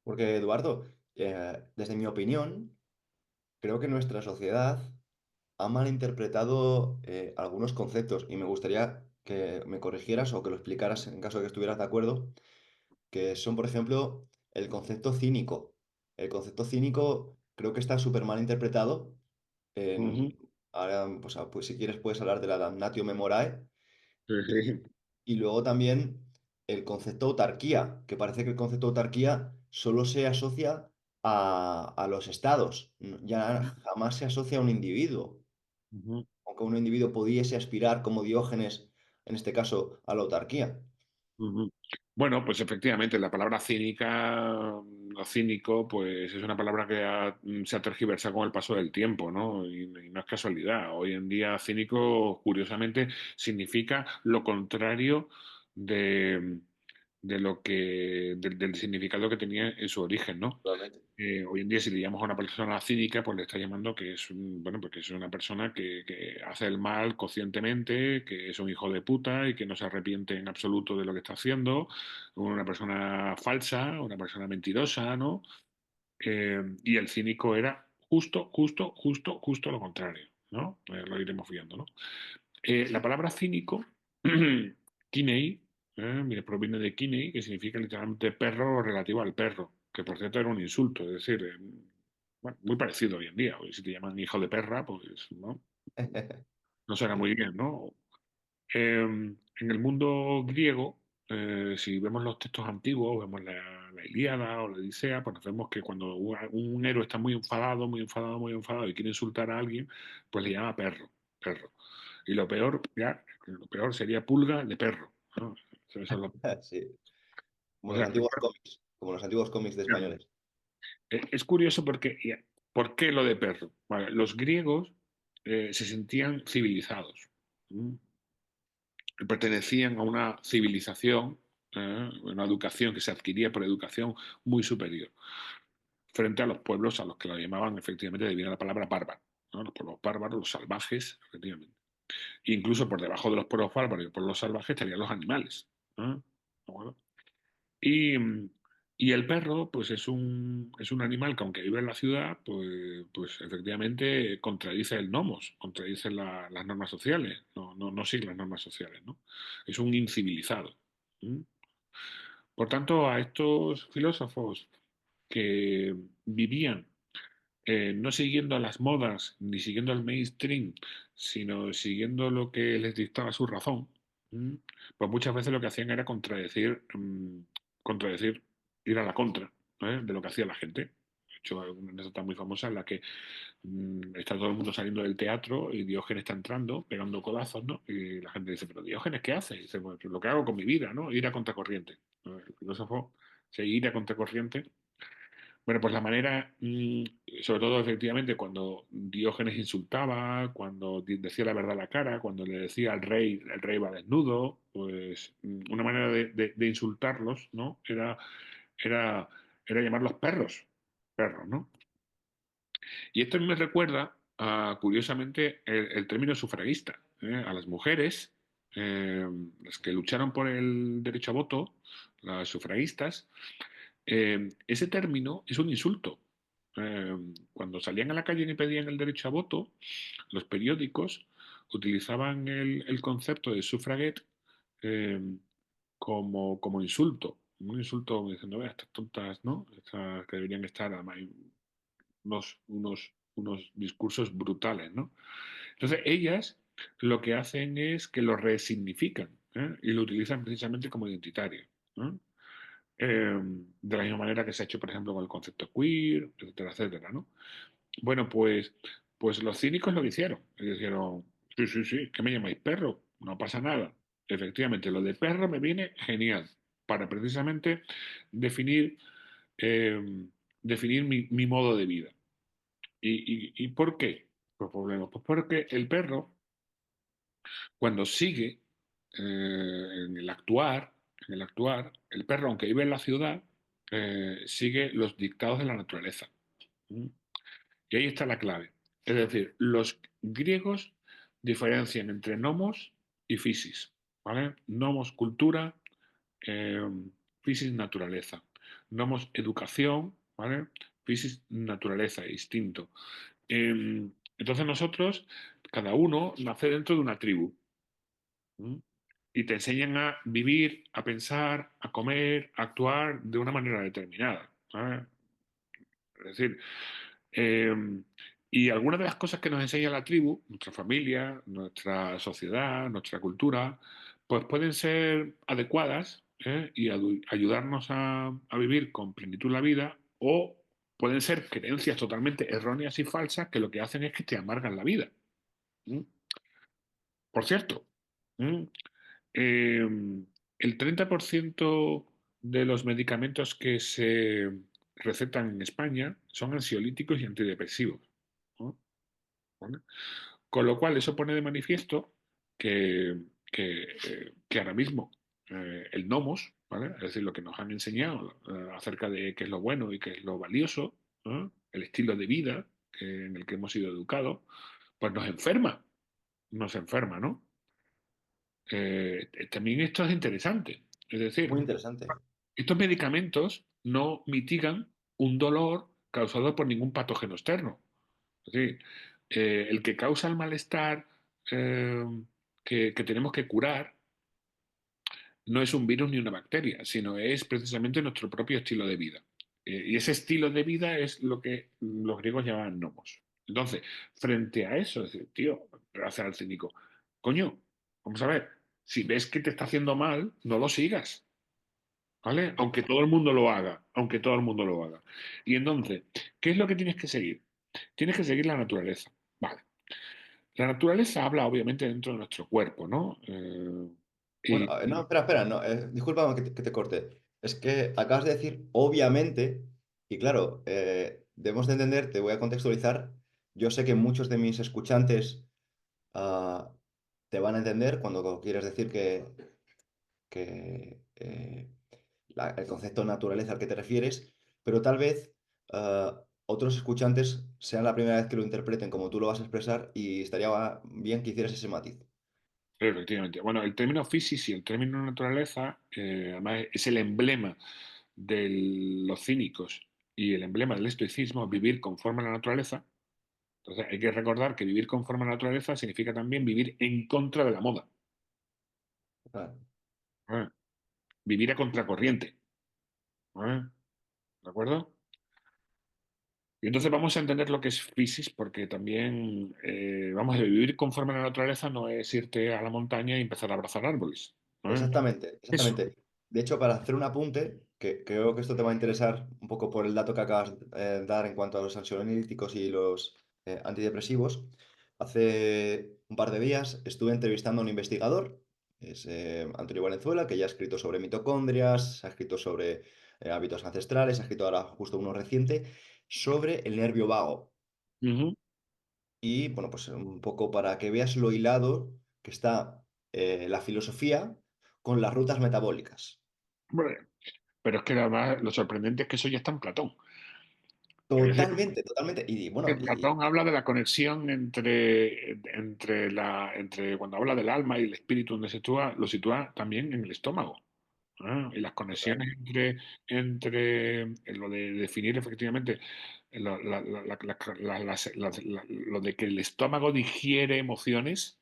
Porque, Eduardo, desde mi opinión, creo que nuestra sociedad ha malinterpretado algunos conceptos y me gustaría que me corrigieras o que lo explicaras en caso de que estuvieras de acuerdo, que son, por ejemplo, el concepto cínico. El concepto cínico creo que está súper mal interpretado. Ujú. Ahora, pues, pues si quieres puedes hablar de la damnatio memorae. Sí, sí. Y luego también el concepto autarquía, que parece que el concepto autarquía solo se asocia a los estados, ya jamás se asocia a un individuo, Ujú. aunque un individuo pudiese aspirar, como Diógenes, en este caso, a la autarquía. Ujú. Bueno, pues efectivamente, la palabra cínica o cínico, pues es una palabra que se ha tergiversado con el paso del tiempo, ¿no? Y no es casualidad. Hoy en día, cínico, curiosamente, significa lo contrario de, del significado que tenía en su origen, ¿no? Totalmente. Hoy en día, si le llamas a una persona cínica, pues le está llamando que es bueno, porque es una persona que hace el mal conscientemente, que es un hijo de puta y que no se arrepiente en absoluto de lo que está haciendo, una persona falsa, una persona mentirosa, ¿no? Y el cínico era justo lo contrario, ¿no? Lo iremos viendo, ¿no? La palabra cínico, kinei, mira, proviene de kinei, que significa literalmente perro relativo al perro, que por cierto era un insulto, es decir, bueno, muy parecido hoy en día. Hoy si te llaman hijo de perra, pues no suena muy bien, ¿no? En el mundo griego, si vemos los textos antiguos, vemos la Ilíada o la Odisea, pues nos vemos que cuando un héroe está muy enfadado y quiere insultar a alguien, pues le llama perro, perro. Y lo peor, ya, lo peor sería pulga de perro, ¿no? Eso es lo- Sí, o sea, como los antiguos cómics de españoles. es curioso porque, ¿por qué lo de perro? Vale, los griegos se sentían civilizados. ¿Mm? Pertenecían a una civilización, una educación que se adquiría por educación muy superior, frente a los pueblos a los que lo llamaban, efectivamente, de viene la palabra bárbaro, ¿no? Los pueblos bárbaros, los salvajes, efectivamente. Incluso por debajo de los pueblos bárbaros y pueblos salvajes estarían los animales. ¿No? ¿De acuerdo? Y, y el perro, pues es un animal que aunque vive en la ciudad, pues efectivamente contradice el nomos, contradice las normas sociales, no sigue las normas sociales, ¿no? Es un incivilizado. ¿Mm? Por tanto, a estos filósofos que vivían no siguiendo las modas ni siguiendo el mainstream, sino siguiendo lo que les dictaba su razón, ¿m? Pues muchas veces lo que hacían era contradecir, ir a la contra, de lo que hacía la gente. De hecho, hay una anécdota muy famosa en la que está todo el mundo saliendo del teatro y Diógenes está entrando, pegando codazos, ¿no? Y la gente dice, pero Diógenes, ¿qué hace? Y dice, bueno, pues lo que hago con mi vida, ¿no? Ir a contracorriente. ¿No? El filósofo se ir a contracorriente. Bueno, pues la manera, sobre todo efectivamente cuando Diógenes insultaba, cuando decía la verdad a la cara, cuando le decía al rey, el rey va desnudo, pues una manera de insultarlos, ¿no? Era, era llamarlos perros, perros, ¿no? Y esto me recuerda, curiosamente, el término sufragista, a las mujeres, eh, las que lucharon por el derecho a voto, las sufragistas, ese término es un insulto. Eh, Cuando salían a la calle y pedían el derecho a voto, los periódicos utilizaban el concepto de suffragette eh, como insulto. Un insulto diciendo, "Vea, estas tontas, ¿no? Estas que deberían estar, además, hay unos discursos brutales, ¿no? Entonces, ellas lo que hacen es que lo resignifican, y lo utilizan precisamente como identitario, ¿no? De la misma manera que se ha hecho, por ejemplo, con el concepto queer, etcétera, etcétera, ¿no? Bueno, pues los cínicos lo que hicieron. Dijeron, sí, ¿qué me llamáis perro? No pasa nada. Efectivamente, lo de perro me viene genial para precisamente definir, eh, definir mi modo de vida. ¿Y por qué? Pues, pues porque el perro, cuando sigue en el actuar, el perro, aunque vive en la ciudad, sigue los dictados de la naturaleza. ¿Mm? Y ahí está la clave. Es decir, los griegos diferencian entre nomos y physis, ¿vale? Nomos cultura, eh, physis naturaleza. Nomos educación, ¿vale? Physis naturaleza, instinto. Entonces nosotros, cada uno nace dentro de una tribu. ¿Mm? Y te enseñan a vivir, a pensar, a comer, a actuar de una manera determinada. ¿Sabes? Es decir, eh, y algunas de las cosas que nos enseña la tribu, nuestra familia, nuestra sociedad, nuestra cultura, pues pueden ser adecuadas, y ayudarnos a vivir con plenitud la vida, o pueden ser creencias totalmente erróneas y falsas que lo que hacen es que te amargan la vida. ¿Mm? Por cierto, ¿mm? Eh, el 30% de los medicamentos que se recetan en España son ansiolíticos y antidepresivos, ¿no? ¿Vale? Con lo cual, eso pone de manifiesto que ahora mismo el nomos, ¿vale? Es decir, lo que nos han enseñado acerca de qué es lo bueno y qué es lo valioso, ¿no? El estilo de vida en el que hemos sido educados, pues nos enferma, ¿no? También esto es interesante. Es Muy decir, interesante. estos medicamentos no mitigan un dolor causado por ningún patógeno externo. Es decir, el que causa el malestar eh, que tenemos que curar no es un virus ni una bacteria, sino es precisamente nuestro propio estilo de vida. Y ese estilo de vida es lo que los griegos llamaban nomos. Entonces, frente a eso, es decir, tío, hacer al cínico, coño, vamos a ver, si ves que te está haciendo mal, no lo sigas, ¿vale? Aunque todo el mundo lo haga, aunque todo el mundo lo haga. Y entonces, ¿qué es lo que tienes que seguir? Tienes que seguir la naturaleza, ¿vale? La naturaleza habla obviamente dentro de nuestro cuerpo, ¿no? Bueno, no, Y espera, espera, no, disculpa que te corte. Es que acabas de decir, obviamente, y claro, debemos de entender, te voy a contextualizar. Yo sé que muchos de mis escuchantes ah, te van a entender cuando quieres decir que el concepto de naturaleza al que te refieres, pero tal vez otros escuchantes sean la primera vez que lo interpreten como tú lo vas a expresar y estaría bien que hicieras ese matiz. efectivamente. Bueno, el término física y el término naturaleza, además, es el emblema de los cínicos y el emblema del estoicismo, vivir conforme a la naturaleza. Entonces, hay que recordar que vivir conforme a la naturaleza significa también vivir en contra de la moda, Ah, ¿eh? Vivir a contracorriente, ¿eh? ¿De acuerdo? Y entonces vamos a entender lo que es fisis, porque también, vamos a vivir conforme a la naturaleza no es irte a la montaña y empezar a abrazar árboles, ¿eh? exactamente, Eso. exactamente. De hecho, para hacer un apunte, que creo que esto te va a interesar un poco por el dato que acabas de dar en cuanto a los ansiolíticos y los antidepresivos, hace un par de días estuve entrevistando a un investigador, es Antonio Valenzuela, que ya ha escrito sobre mitocondrias, ha escrito sobre hábitos ancestrales, ha escrito ahora justo uno reciente, sobre el nervio vago. Ujú. Y bueno, pues un poco para que veas lo hilado que está la filosofía con las rutas metabólicas. Hombre, pero es que además lo sorprendente es que eso ya está en Platón. Es decir, Totalmente, totalmente. Y que bueno, Platón habla de la conexión entre cuando habla del alma y el espíritu, donde se sitúa, lo sitúa también en el estómago. ¿Ah? Y las total- conexiones en lo de definir efectivamente lo de que el estómago digiere emociones,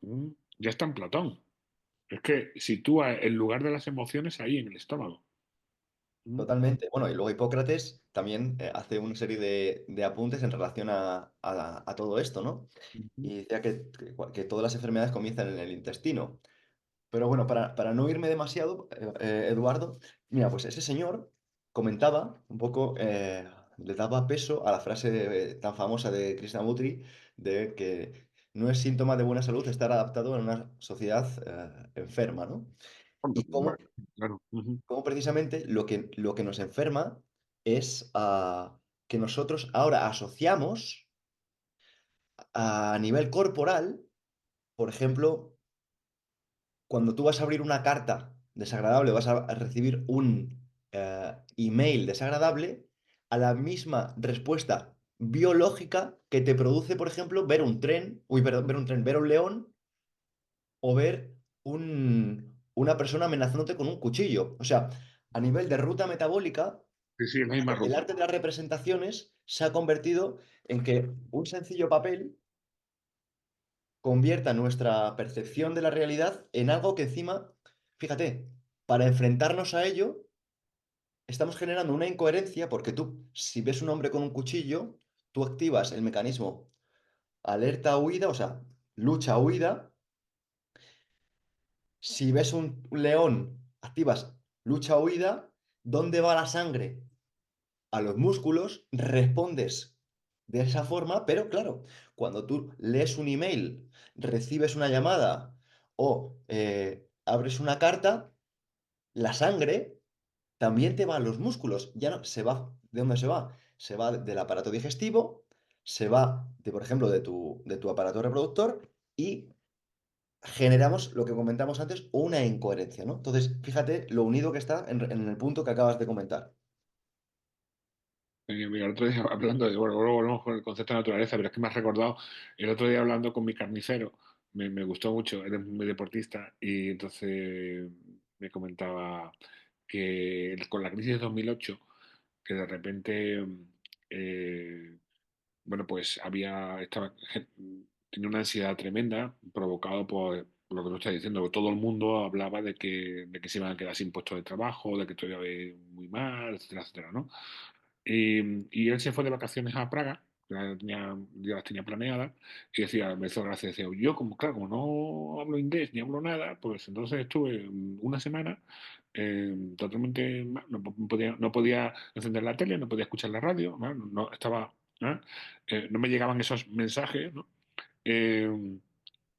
ya está en Platón. Es que sitúa el lugar de las emociones ahí en el estómago. ¿Mm? totalmente. Bueno, y luego Hipócrates también hace una serie de apuntes en relación a todo esto, ¿no? Ujú. Y decía que todas las enfermedades comienzan en el intestino. Pero bueno, para no irme demasiado, Eduardo, mira, pues ese señor comentaba un poco, le daba peso a la frase tan famosa de Krishnamurti de que no es síntoma de buena salud estar adaptado en una sociedad enferma, ¿no? Bueno, Y bueno, claro. Ujú. cómo precisamente lo que nos enferma es que nosotros ahora asociamos a nivel corporal, por ejemplo, cuando tú vas a abrir una carta desagradable, vas a recibir un email desagradable, a la misma respuesta biológica que te produce, por ejemplo, ver un tren, uy, perdón, ver un tren, ver un león o ver una persona amenazándote con un cuchillo. O sea, a nivel de ruta metabólica, Sí, sí, es la misma el ruta. arte de las representaciones se ha convertido en que un sencillo papel convierta nuestra percepción de la realidad en algo que encima, fíjate, para enfrentarnos a ello, estamos generando una incoherencia porque tú, si ves un hombre con un cuchillo, tú activas el mecanismo alerta-huida, o sea, lucha-huida. Si ves un león, activas lucha-huida. ¿Dónde va la sangre? A los músculos, respondes de esa forma, pero claro, cuando tú lees un email, recibes una llamada o abres una carta, la sangre también te va a los músculos. Ya no se va. ¿De dónde se va? Se va del aparato digestivo, se va de, por ejemplo, de tu aparato reproductor y generamos lo que comentamos antes, una incoherencia, ¿no? Entonces, fíjate lo unido que está en el punto que acabas de comentar. Mira, el otro día hablando de, bueno, luego volvemos con el concepto de naturaleza, pero es que me has recordado, el otro día hablando con mi carnicero, me gustó mucho, él es muy deportista, y entonces me comentaba que con la crisis de 2008, que de repente, eh, bueno, pues tenía una ansiedad tremenda provocado por lo que tú estás diciendo, que todo el mundo hablaba de que se iban a quedar sin puestos de trabajo, de que todo iba a ir muy mal, etcétera, etcétera, ¿no? Y él se fue de vacaciones a Praga, ya las tenía planeadas, y decía, me hizo gracia, decía, yo como, claro, como no hablo inglés ni hablo nada, pues entonces estuve una semana totalmente, no podía encender la tele, no podía escuchar la radio, no estaba, ¿no? No me llegaban esos mensajes, ¿no? Eh,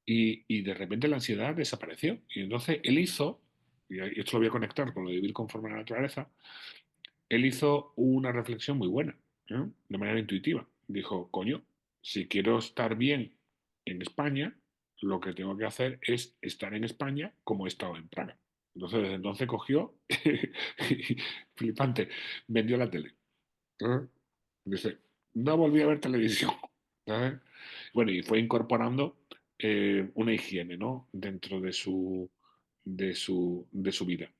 y de repente la ansiedad desapareció. Y entonces él hizo, y esto lo voy a conectar con lo de vivir conforme a la naturaleza, él hizo una reflexión muy buena, de manera intuitiva. Dijo, coño, si quiero estar bien en España, lo que tengo que hacer es estar en España como he estado en Praga. Entonces, desde entonces cogió, y, flipante, vendió la tele. ¿Eh? Dice, no volví a ver televisión. ¿Sabes? Bueno, y fue incorporando una higiene, ¿no? Dentro de su vida.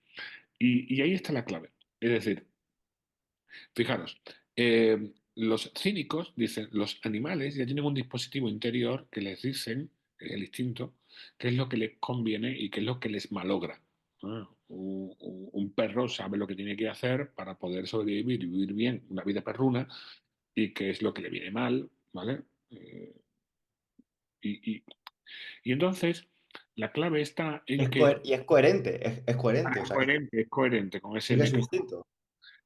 Y ahí está la clave. Es decir, fijaros, los cínicos dicen, los animales ya tienen un dispositivo interior que les dicen, el instinto, qué es lo que les conviene y qué es lo que les malogra. Un perro sabe lo que tiene que hacer para poder sobrevivir y vivir bien una vida perruna y qué es lo que le viene mal, ¿vale? Eh, y, y- y entonces la clave está en que Y es coherente, es coherente, o sea, que es coherente con ese sigue su mecanismo. instinto.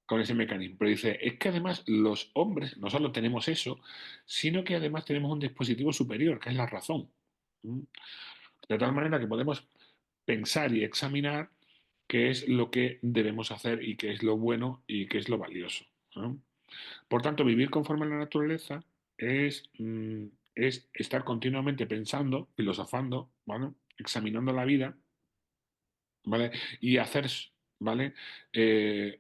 Pero dice, es que además los hombres no solo tenemos eso, sino que además tenemos un dispositivo superior, que es la razón. ¿Mm? De tal manera que podemos pensar y examinar qué es lo que debemos hacer y qué es lo bueno y qué es lo valioso. ¿No? Por tanto, vivir conforme a la naturaleza es estar continuamente pensando, filosofando, ¿vale? Examinando la vida, ¿vale? Y ¿vale?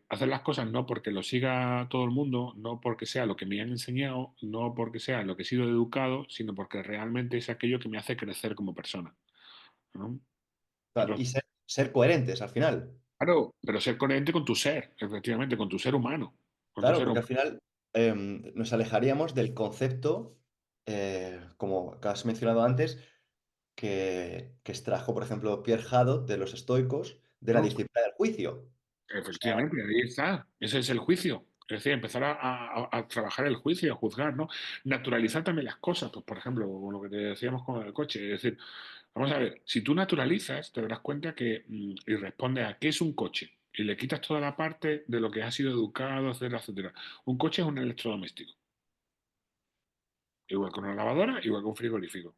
Hacer las cosas no porque lo siga todo el mundo, no porque sea lo que me han enseñado, no porque sea lo que he sido educado, sino porque realmente es aquello que me hace crecer como persona, ¿no? Y Entonces, ser coherentes al final. claro, pero ser coherente con tu ser, efectivamente, con tu ser humano, con tu Claro, ser porque al humano. final nos alejaríamos del concepto, como has mencionado antes, que extrajo, por ejemplo, Pierre Hadot de los estoicos, de la ¿No? disciplina del juicio. O sea, Efectivamente, ahí está. Ese es el juicio. Es decir, empezar a trabajar el juicio, a juzgar, ¿no? Naturalizar también las cosas. Pues, por ejemplo, con lo que te decíamos con el coche. Es decir, vamos a ver, si tú naturalizas, te darás cuenta que, y respondes a qué es un coche, y le quitas toda la parte de lo que has sido educado, etcétera, etcétera. Un coche es un electrodoméstico. Igual que una lavadora, igual que un frigorífico.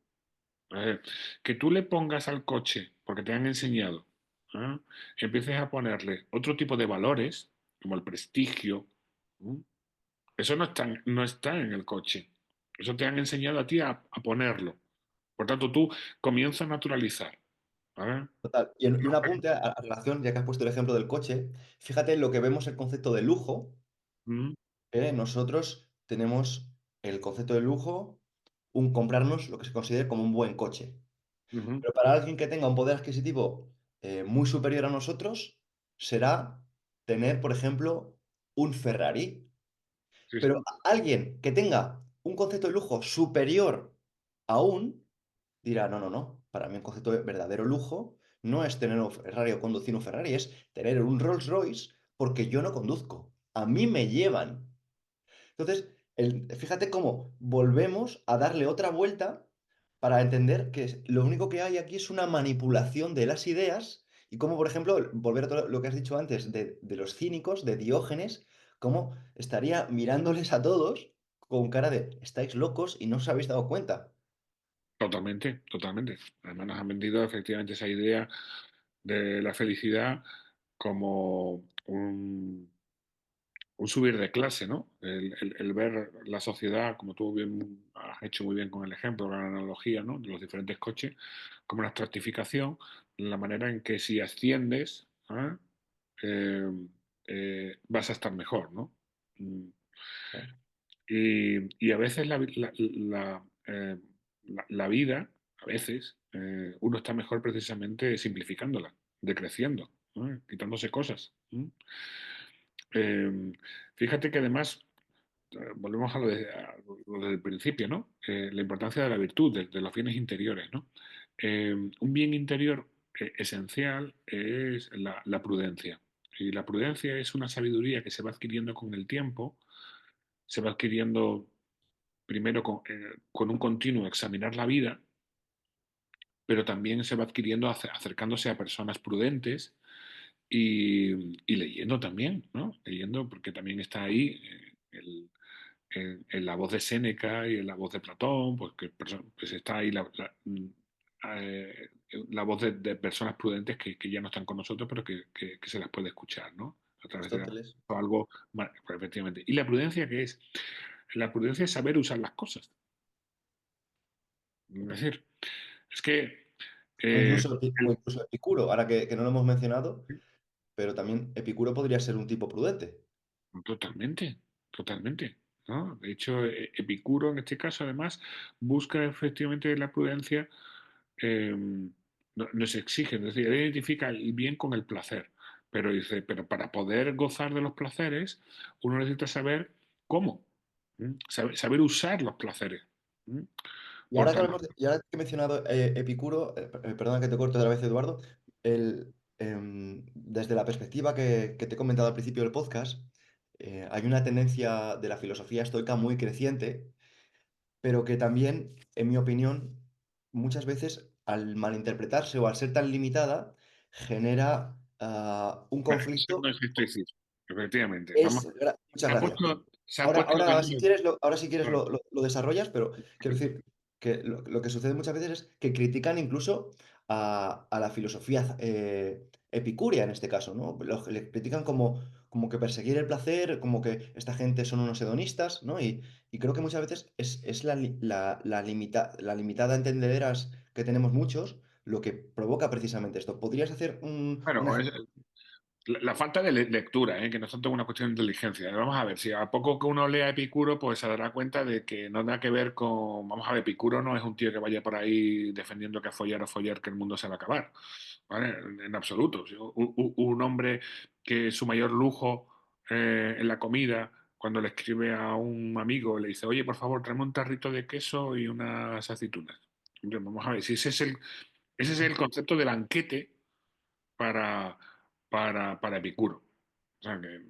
Eh, que tú le pongas al coche, porque te han enseñado, ¿ah? Empieces a ponerle otro tipo de valores, como el prestigio, ¿no? Eso no está en el coche. Eso te han enseñado a ti a ponerlo. Por tanto, tú comienzas a naturalizar. ¿Vale? total. Y un apunte a relación, ya que has puesto el ejemplo del coche, fíjate en lo que vemos el concepto de lujo. Mm, Nosotros tenemos el concepto de lujo, un comprarnos lo que se considere como un buen coche. ujú. Pero para alguien que tenga un poder adquisitivo muy superior a nosotros, será tener, por ejemplo, un Ferrari. Sí, Pero sí. alguien que tenga un concepto de lujo superior aún, dirá, no, no, no, para mí un concepto de verdadero lujo no es tener un Ferrari o conducir un Ferrari, es tener un Rolls Royce porque yo no conduzco, a mí me llevan. Entonces, fíjate cómo volvemos a darle otra vuelta para entender que lo único que hay aquí es una manipulación de las ideas y cómo, por ejemplo, volver a todo lo que has dicho antes de los cínicos, de Diógenes, cómo estaría mirándoles a todos con cara de, estáis locos y no os habéis dado cuenta. Totalmente, totalmente. Además, nos han vendido efectivamente esa idea de la felicidad como un subir de clase, ¿no? El ver la sociedad, como tú bien has has hecho muy bien con el ejemplo, con la analogía, ¿no? De los diferentes coches, como la estratificación, la manera en que si asciendes, ¿ah? Eh, vas a estar mejor, ¿no? Mm, y a veces la vida, a veces, uno está mejor precisamente simplificándola, decreciendo, ¿no? Quitándose cosas. ¿No? Eh, Fíjate que además, volvemos a lo del principio, ¿no? La importancia de la virtud, de los bienes interiores, ¿no? Un bien interior esencial es la prudencia. Y la prudencia es una sabiduría que se va adquiriendo con el tiempo, se va adquiriendo primero con un continuo examinar la vida, pero también se va adquiriendo acercándose a personas prudentes y leyendo también, ¿no? Leyendo porque también está ahí en la voz de Séneca y en la voz de Platón, pues, pues está ahí eh, la voz de personas prudentes que ya no están con nosotros, pero que se las puede escuchar, ¿no? A través de Aristóteles. algo, pues, efectivamente. ¿Y la prudencia qué es? La prudencia es saber usar las cosas. Es decir, es que O eh, incluso, o incluso Epicuro, ahora que no lo hemos mencionado, pero también Epicuro podría ser un tipo prudente. totalmente, totalmente, ¿no? De hecho, Epicuro en este caso además busca efectivamente la prudencia, nos exige, es decir, él identifica el bien con el placer, pero dice, pero para poder gozar de los placeres, uno necesita saber cómo, ¿m? Saber usar los placeres. ¿M? Y Por ahora que, tanto, y ahora que he mencionado Epicuro, perdona que te corto otra vez, Eduardo, desde la perspectiva que te he comentado al principio del podcast, hay una tendencia de la filosofía estoica muy creciente, pero que también, en mi opinión, muchas veces al malinterpretarse o al ser tan limitada, genera un bueno, eso conflicto. no es estoicismo, efectivamente. Vamos, Muchas gracias. se ha Ahora, puesto de ahora, si moda. quieres, ahora si quieres lo desarrollas, pero quiero decir que lo que sucede muchas veces es que critican incluso a la filosofía epicúrea en este caso, ¿no? Le critican como que perseguir el placer, como que esta gente son unos hedonistas, ¿no? Y creo que muchas veces es la limitada entendederas que tenemos muchos lo que provoca precisamente esto. ¿Podrías hacer un Bueno, ejemplo? la falta de lectura, que no es tanto una cuestión de inteligencia. Vamos a ver, si a poco que uno lea Epicuro, pues se dará cuenta de que no da que ver con. Vamos a ver, Epicuro no es un tío que vaya por ahí defendiendo que a follar o follar que el mundo se va a acabar. ¿Vale? En absoluto. Si un hombre que su mayor lujo en la comida, cuando le escribe a un amigo, le dice, oye, por favor, tráeme un tarrito de queso y unas aceitunas. Hombre, vamos a ver, si ese es el concepto de banquete para, para Epicuro. O sea que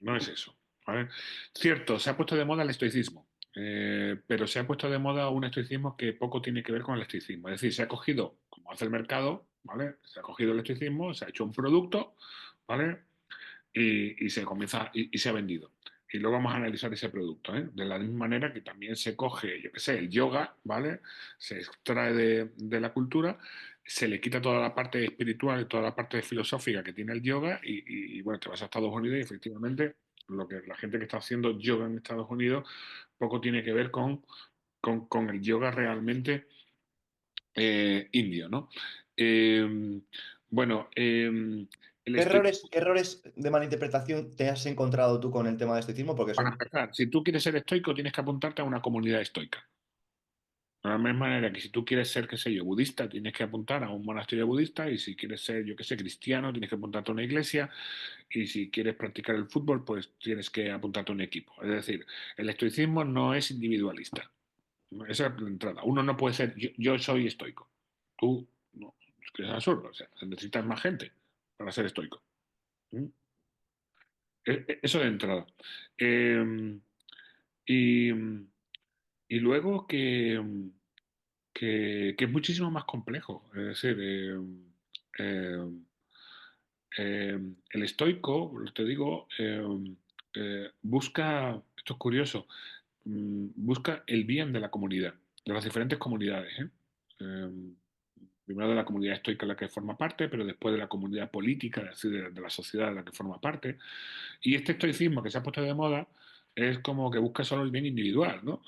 no es eso. ¿Vale? Cierto, se ha puesto de moda el estoicismo, pero se ha puesto de moda un estoicismo que poco tiene que ver con el estoicismo. Es decir, se ha cogido, como hace el mercado, ¿vale? Se ha cogido el estoicismo, se ha hecho un producto, ¿vale? Y se comienza y se ha vendido. Y luego vamos a analizar ese producto, ¿eh? De la misma manera que también se coge, yo qué sé, el yoga, ¿vale? Se extrae de la cultura, se le quita toda la parte espiritual y toda la parte filosófica que tiene el yoga bueno, te vas a Estados Unidos y efectivamente lo que la gente que está haciendo yoga en Estados Unidos poco tiene que ver con el yoga realmente indio, ¿no? Eh, bueno, el Qué errores de malinterpretación te has encontrado tú con el tema de estoicismo? Porque Para son. empezar, si tú quieres ser estoico, tienes que apuntarte a una comunidad estoica. De la misma manera que si tú quieres ser, qué sé yo, budista, tienes que apuntar a un monasterio budista, y si quieres ser, yo qué sé, cristiano, tienes que apuntarte a una iglesia, y si quieres practicar el fútbol, pues tienes que apuntarte a un equipo. Es decir, el estoicismo no es individualista. Esa es la entrada. Uno no puede ser, yo soy estoico. Tú, no, es que es absurdo. O sea, necesitas más gente para ser estoico. ¿Mm? Eso de entrada. Eh, y, y luego que es muchísimo más complejo. Es decir, eh, el estoico, te digo, busca, esto es curioso, busca el bien de la comunidad, de las diferentes comunidades. Eh, Primero de la comunidad estoica en la que forma parte, pero después de la comunidad política, es decir, de la sociedad en la que forma parte. Y este estoicismo que se ha puesto de moda es como que busca solo el bien individual, ¿no?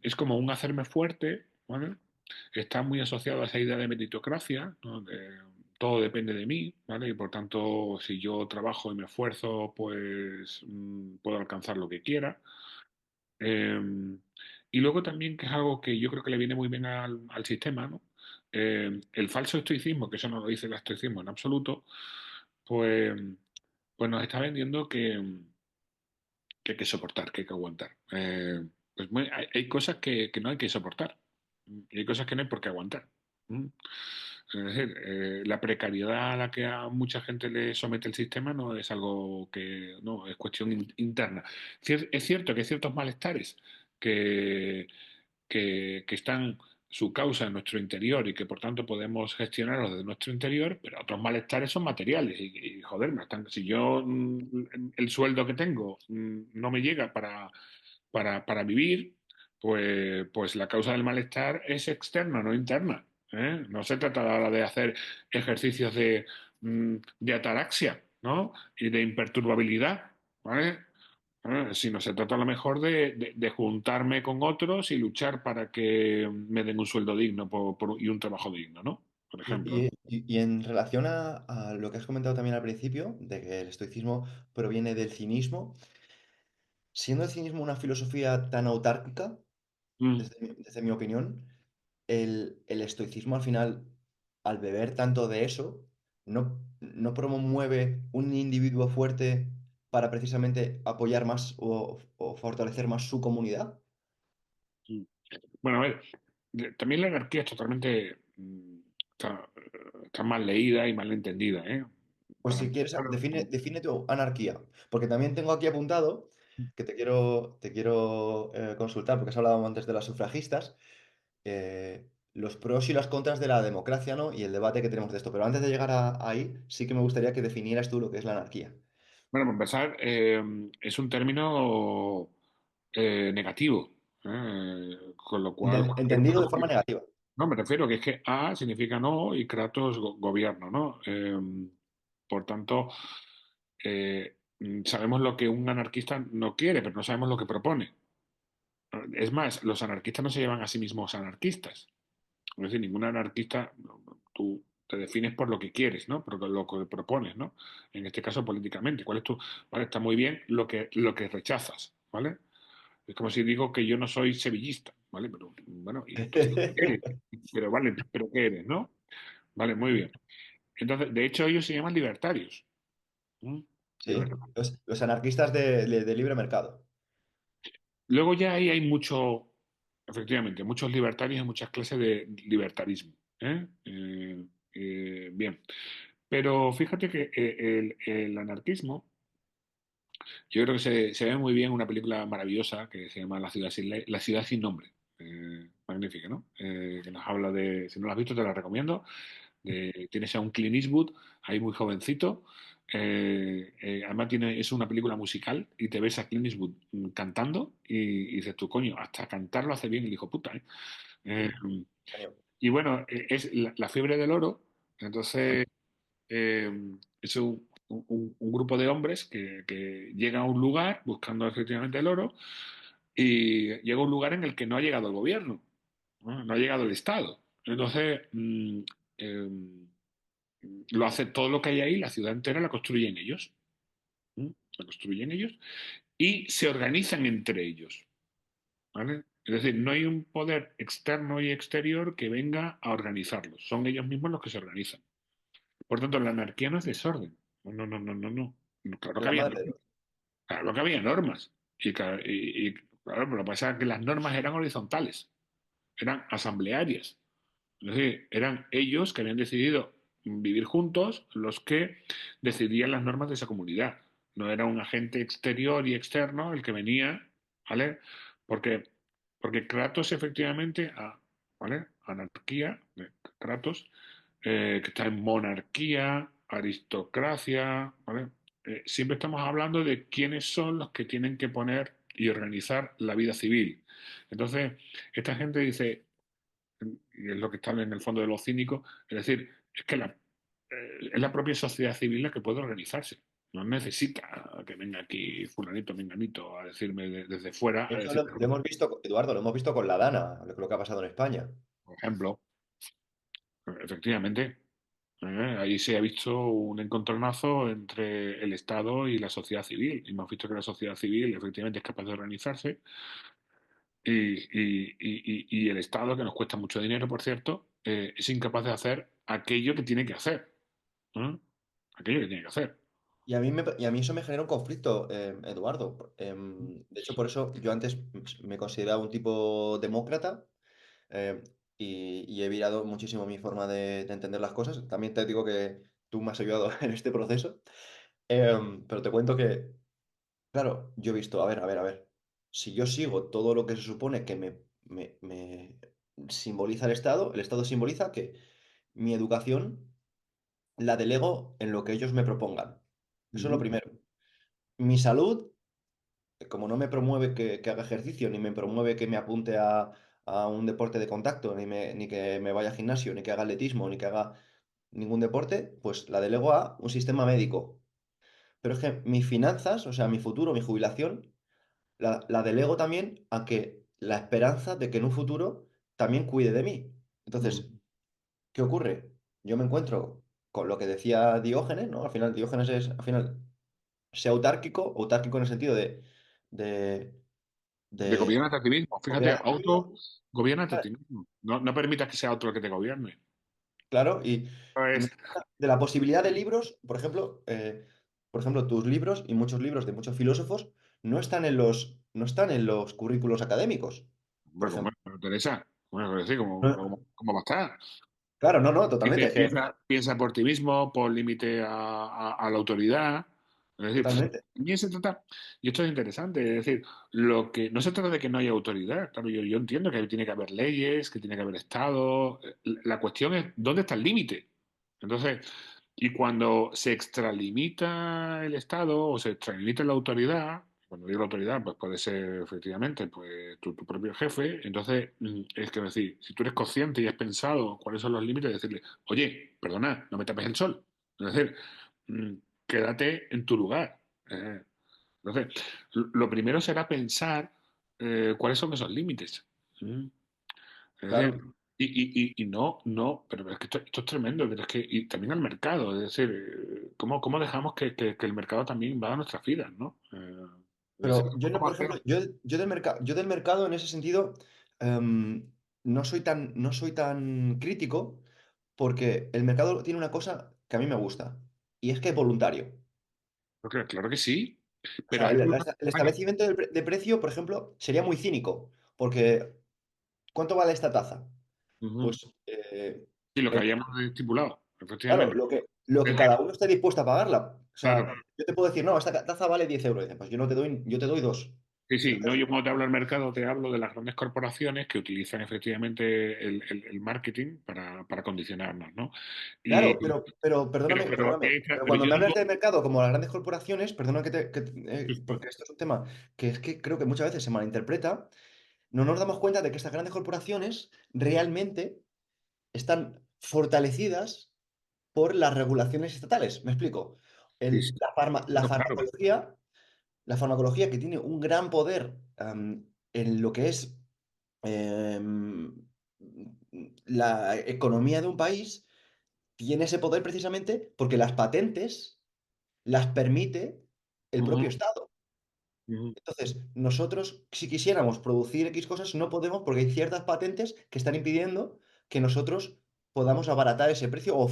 es como un hacerme fuerte, ¿vale? Está muy asociado a esa idea de meritocracia, ¿no? Todo depende de mí, ¿vale? Y por tanto, si yo trabajo y me esfuerzo, pues puedo alcanzar lo que quiera. Eh, y luego también, que es algo que yo creo que le viene muy bien al sistema, ¿no? El falso estoicismo, que eso no lo dice el estoicismo en absoluto, pues, pues nos está vendiendo que hay que soportar, que hay que aguantar. Pues hay cosas que no hay que soportar y hay cosas que no hay por qué aguantar. ¿Mm? Es decir, la precariedad a la que a mucha gente le somete el sistema no es algo que, no, es cuestión interna. Es cierto que hay ciertos malestares que, que están su causa en nuestro interior y que por tanto podemos gestionarlos desde nuestro interior, pero otros malestares son materiales y joder, si yo el sueldo que tengo no me llega para vivir, pues la causa del malestar es externa, no interna. ¿Eh? No se trata ahora de hacer ejercicios de ataraxia, ¿no? Y de imperturbabilidad, ¿vale? Si no se trata a lo mejor de juntarme con otros y luchar para que me den un sueldo digno y un trabajo digno, ¿no? Por ejemplo. Y en relación a lo que has comentado también al principio, de que el estoicismo proviene del cinismo, siendo el cinismo una filosofía tan autárquica, Mm, desde mi opinión, el estoicismo al final, al beber tanto de eso, no promueve un individuo fuerte para precisamente apoyar más o fortalecer más su comunidad. mm. Bueno, a ver, también la anarquía es totalmente está mal leída y mal entendida, ¿eh? Pues Para si quieres, empezar, define tu anarquía, porque también tengo aquí apuntado que te quiero consultar, porque has hablado antes de las sufragistas, los pros y las contras de la democracia, ¿no? Y el debate que tenemos de esto. Pero antes de llegar ahí, sí que me gustaría que definieras tú lo que es la anarquía. bueno, para empezar, es un término negativo, con lo cual Entendido de forma negativa. no, me refiero que es que A significa no y Kratos gobierno, ¿no? Por tanto, sabemos lo que un anarquista no quiere, pero no sabemos lo que propone. Es más, los anarquistas no se llevan a sí mismos anarquistas. Es decir, ningún anarquista, tú te defines por lo que quieres, ¿no? Por lo que propones, ¿no? En este caso, políticamente. ¿Cuál es tu? Vale, está muy bien lo que rechazas, ¿vale? Es como si digo que yo no soy sevillista, ¿vale? Pero, bueno, ¿y entonces qué eres? Pero, vale, ¿pero qué eres, no? Vale, muy bien. Entonces, de hecho, ellos se llaman libertarios. ¿Mm? Sí, Libertarios. los anarquistas de libre mercado. Luego ya ahí hay mucho, efectivamente, muchos libertarios y muchas clases de libertarismo. ¿Eh? Bien. Pero fíjate que el anarquismo, yo creo que se ve muy bien en una película maravillosa que se llama La ciudad sin nombre. Magnífica, ¿no? Que nos habla de, si no la has visto, te la recomiendo. Tienes a un Clint Eastwood ahí muy jovencito. Además es una película musical y te ves a Clint Eastwood cantando y dices tú, coño, hasta cantar lo hace bien el hijo puta, ¿eh? Eh, Genio. y bueno, es la fiebre del oro. Ajá. Entonces, eh, es un grupo de hombres que llega a un lugar buscando efectivamente el oro y llega a un lugar en el que no ha llegado el gobierno, no, no ha llegado el Estado. Entonces, eh, lo hace todo lo que hay ahí, la ciudad entera la construyen ellos. ¿Mm? La construyen ellos y se organizan entre ellos. ¿Vale? Es decir, no hay un poder externo y exterior que venga a organizarlos. Son ellos mismos los que se organizan. Por tanto, la anarquía no es desorden. No, no, no, no, no, no. Claro que La había, madre de Dios. claro que había normas. Claro, pero lo que pasa es que las normas eran horizontales, eran asamblearias. Es decir, eran ellos que habían decidido vivir juntos los que decidían las normas de esa comunidad. No era un agente exterior y externo el que venía, ¿vale? Porque, porque Kratos efectivamente, ¿vale? Anarquía, Kratos, que está en monarquía, aristocracia, ¿vale? Siempre estamos hablando de quiénes son los que tienen que poner y organizar la vida civil. Entonces, esta gente dice, y es lo que está en el fondo de los cínicos, es decir, es que es la propia sociedad civil la que puede organizarse. No necesita que venga aquí fulanito, menganito a decirme desde fuera, a Eso decir, lo hemos visto, Eduardo, lo hemos visto con la Dana, lo que ha pasado en España. por ejemplo, efectivamente, ahí se ha visto un encontronazo entre el Estado y la sociedad civil. Y hemos visto que la sociedad civil efectivamente es capaz de organizarse y el Estado, que nos cuesta mucho dinero, por cierto, es incapaz de hacer aquello que tiene que hacer. ¿Eh? Aquello que tiene que hacer. Y a mí eso me genera un conflicto, Eduardo. De hecho, por eso yo antes me consideraba un tipo demócrata, eh, y he virado muchísimo mi forma de entender las cosas. También te digo que tú me has ayudado en este proceso. Pero te cuento que, claro, yo he visto, a ver, si yo sigo todo lo que se supone que me simboliza el Estado simboliza que mi educación la delego en lo que ellos me propongan. Eso es lo Ujú, primero. Mi salud, como no me promueve que haga ejercicio, ni me promueve que me apunte a un deporte de contacto, ni que me vaya al gimnasio, ni que haga atletismo, ni que haga ningún deporte, pues la delego a un sistema médico. Pero es que mis finanzas, o sea, mi futuro, mi jubilación, la delego también a que la esperanza de que en un futuro también cuide de mí. ujú, Entonces, ¿qué ocurre? Yo me encuentro con lo que decía Diógenes, ¿no? Al final, Diógenes es, al final, ser autárquico, autárquico en el sentido de, De de gobiernarte a ti mismo. Fíjate, gobiernar a sí mismo. gobiernate a ti mismo. No, no permitas que sea otro el que te gobierne. Claro, y me Pues, gusta de la posibilidad de libros, por ejemplo, tus libros y muchos libros de muchos filósofos no están en los currículos académicos, por hombre, como ejemplo. no Teresa, bueno, pues sí, No. cómo va a estar? Claro, no, no, totalmente, es que, Piensa por ti mismo, pon límite a la autoridad. Es decir, totalmente. también se trata, y esto es interesante, es decir, lo que no se trata de que no haya autoridad. Claro, yo entiendo que tiene que haber leyes, que tiene que haber Estado. La cuestión es dónde está el límite. Entonces, y cuando se extralimita el Estado o se extralimita la autoridad, cuando digo la autoridad, pues puede ser efectivamente pues, tu propio jefe. Entonces, es que decir, si tú eres consciente y has pensado cuáles son los límites, decirle, oye, perdona, no me tapes el sol. Es decir, mm, quédate en tu lugar. Entonces, lo primero será pensar cuáles son esos límites. ¿Mm? Es decir, Claro. y no, pero es que esto es tremendo, pero es que y también al mercado, es decir, ¿cómo dejamos que el mercado también invada nuestras vidas, ¿no? Es decir, Pero yo, no, ¿cómo por ejemplo, hacemos? yo del mercado en ese sentido, no soy tan crítico porque el mercado tiene una cosa que a mí me gusta y es que es voluntario. Porque claro que sí, O pero sea, hay una el cosa que... establecimiento de precio, por ejemplo, sería muy cínico porque ¿cuánto vale esta taza? Ujú. Pues, Sí, lo que el- habíamos estipulado, claro, efectivamente. lo que Es cada uno esté dispuesto a pagarla. O claro, sea, yo te puedo decir, no, esta taza vale 10 euros. Dice, pues yo no te doy, yo te doy dos. sí, sí, no, Entonces, yo cuando te hablo del mercado te hablo de las grandes corporaciones que utilizan efectivamente el marketing para condicionarnos, ¿no? Y, claro, pero perdóname, pero pero cuando yo me hablas digo, del mercado como las grandes corporaciones, perdona sí, sí, porque esto es un tema que es que creo que muchas veces se malinterpreta, no nos damos cuenta de que estas grandes corporaciones realmente están fortalecidas por las regulaciones estatales. ¿Me explico? sí, sí, La no, claro. farmacología que tiene un gran poder, en lo que es em, la economía de un país, tiene ese poder precisamente porque las patentes las permite el Ujú, propio Estado. ujú, Entonces, nosotros, si quisiéramos producir X cosas, no podemos porque hay ciertas patentes que están impidiendo que nosotros podamos abaratar ese precio o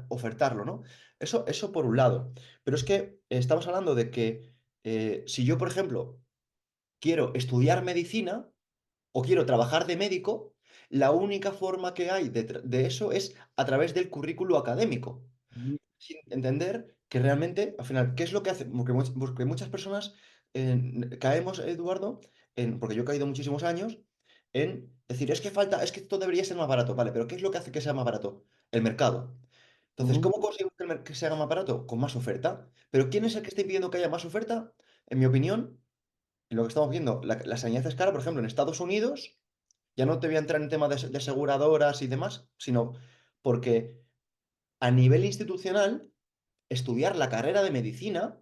ofertarlo, ¿no? Eso por un lado. Pero es que estamos hablando de que si yo, por ejemplo, quiero estudiar medicina o quiero trabajar de médico, la única forma que hay de eso es a través del currículo académico ujú, sin entender que realmente, al final, ¿qué es lo que hace? Porque muchas personas caemos, Eduardo, porque yo he caído muchísimos años, en decir, es que esto debería ser más barato, vale, pero ¿qué es lo que hace que sea más barato? El mercado. Entonces, ujú, ¿cómo consigo que se haga más barato? Con más oferta. Pero ¿quién es el que está impidiendo que haya más oferta? En mi opinión, en lo que estamos viendo, la sanidad es cara, por ejemplo, en Estados Unidos, ya no te voy a entrar en tema de aseguradoras y demás, sino porque a nivel institucional estudiar la carrera de medicina.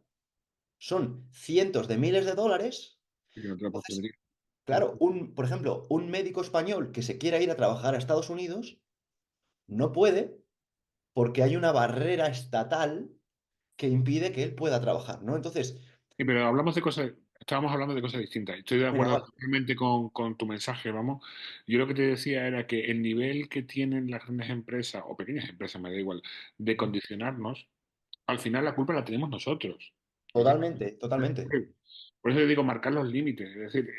son cientos de miles de dólares. Y que no te lo puedes Entonces, permitir. ¿Mm? claro, por ejemplo, un médico español que se quiera ir a trabajar a Estados Unidos no puede porque hay una barrera estatal que impide que él pueda trabajar, ¿no? Entonces, Sí, pero hablamos de cosas, estábamos hablando de cosas distintas. Estoy de venga, acuerdo vale. totalmente con tu mensaje, vamos. Yo lo que te decía era que el nivel que tienen las grandes empresas, o pequeñas empresas, me da igual, de condicionarnos, al final la culpa la tenemos nosotros. Es decir, Totalmente, totalmente. por eso te digo, marcar los límites. Es decir,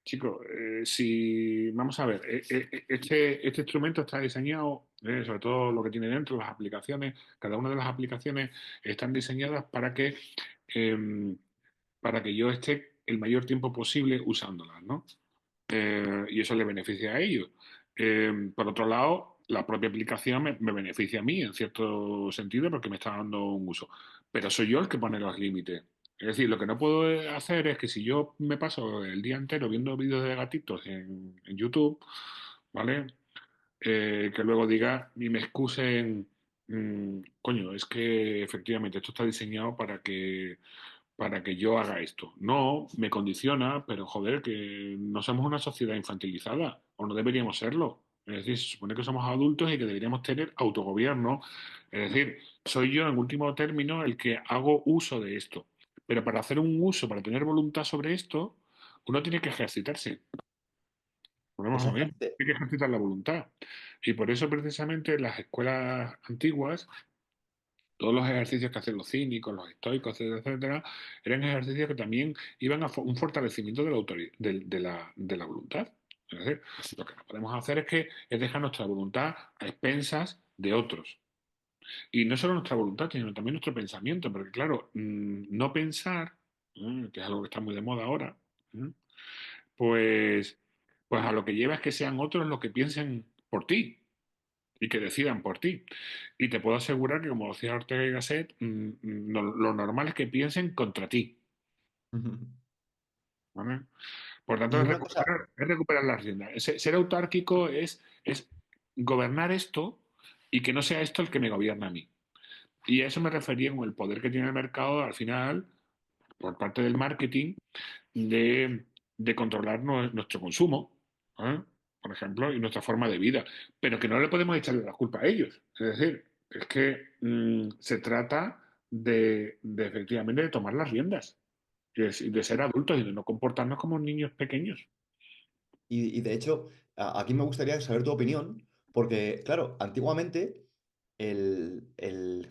chico, si vamos a ver, este instrumento está diseñado, sobre todo lo que tiene dentro, las aplicaciones, cada una de las aplicaciones están diseñadas em, para que yo esté el mayor tiempo posible usándolas, ¿no? Y eso le beneficia a ellos. Por otro lado, la propia aplicación me beneficia a mí en cierto sentido porque me está dando un uso. Pero soy yo el que pone los límites. Es decir, lo que no puedo hacer es que si yo me paso el día entero viendo vídeos de gatitos en YouTube, ¿vale? Que luego diga y me excusen, coño, es que efectivamente esto está diseñado para que yo haga esto. No, me condiciona, pero joder, que no somos una sociedad infantilizada, o no deberíamos serlo. Es decir, se supone que somos adultos y que deberíamos tener autogobierno. Es decir, soy yo, en último término, el que hago uso de esto. Pero para hacer un uso, para tener voluntad sobre esto, uno tiene que ejercitarse. Volvemos a lo mismo. Exactamente. Hay que ejercitar la voluntad. Y por eso, precisamente, en las escuelas antiguas todos los ejercicios que hacen los cínicos, los estoicos, etcétera, etcétera, eran ejercicios que también iban a un fortalecimiento de de la voluntad. Es decir, lo que no podemos hacer es dejar nuestra voluntad a expensas de otros. Y no solo nuestra voluntad, sino también nuestro pensamiento, porque claro, no pensar, que es algo que está muy de moda ahora, pues, pues a lo que lleva es que sean otros los que piensen por ti y que decidan por ti. Y te puedo asegurar que, como decía Ortega y Gasset, lo normal es que piensen contra ti. ¿Vale? Por tanto, Y una cosa, es recuperar las riendas. Ser autárquico es gobernar esto y que no sea esto el que me gobierna a mí. Y a eso me refería con el poder que tiene el mercado al final, por parte del marketing, de, de controlar nuestro consumo, ¿eh? Por ejemplo, y nuestra forma de vida, pero que no le podemos echarle la culpa a ellos. Es decir, es que se trata efectivamente de tomar las riendas, y de ser adultos y de no comportarnos como niños pequeños. y de hecho, aquí me gustaría saber tu opinión, porque, claro, antiguamente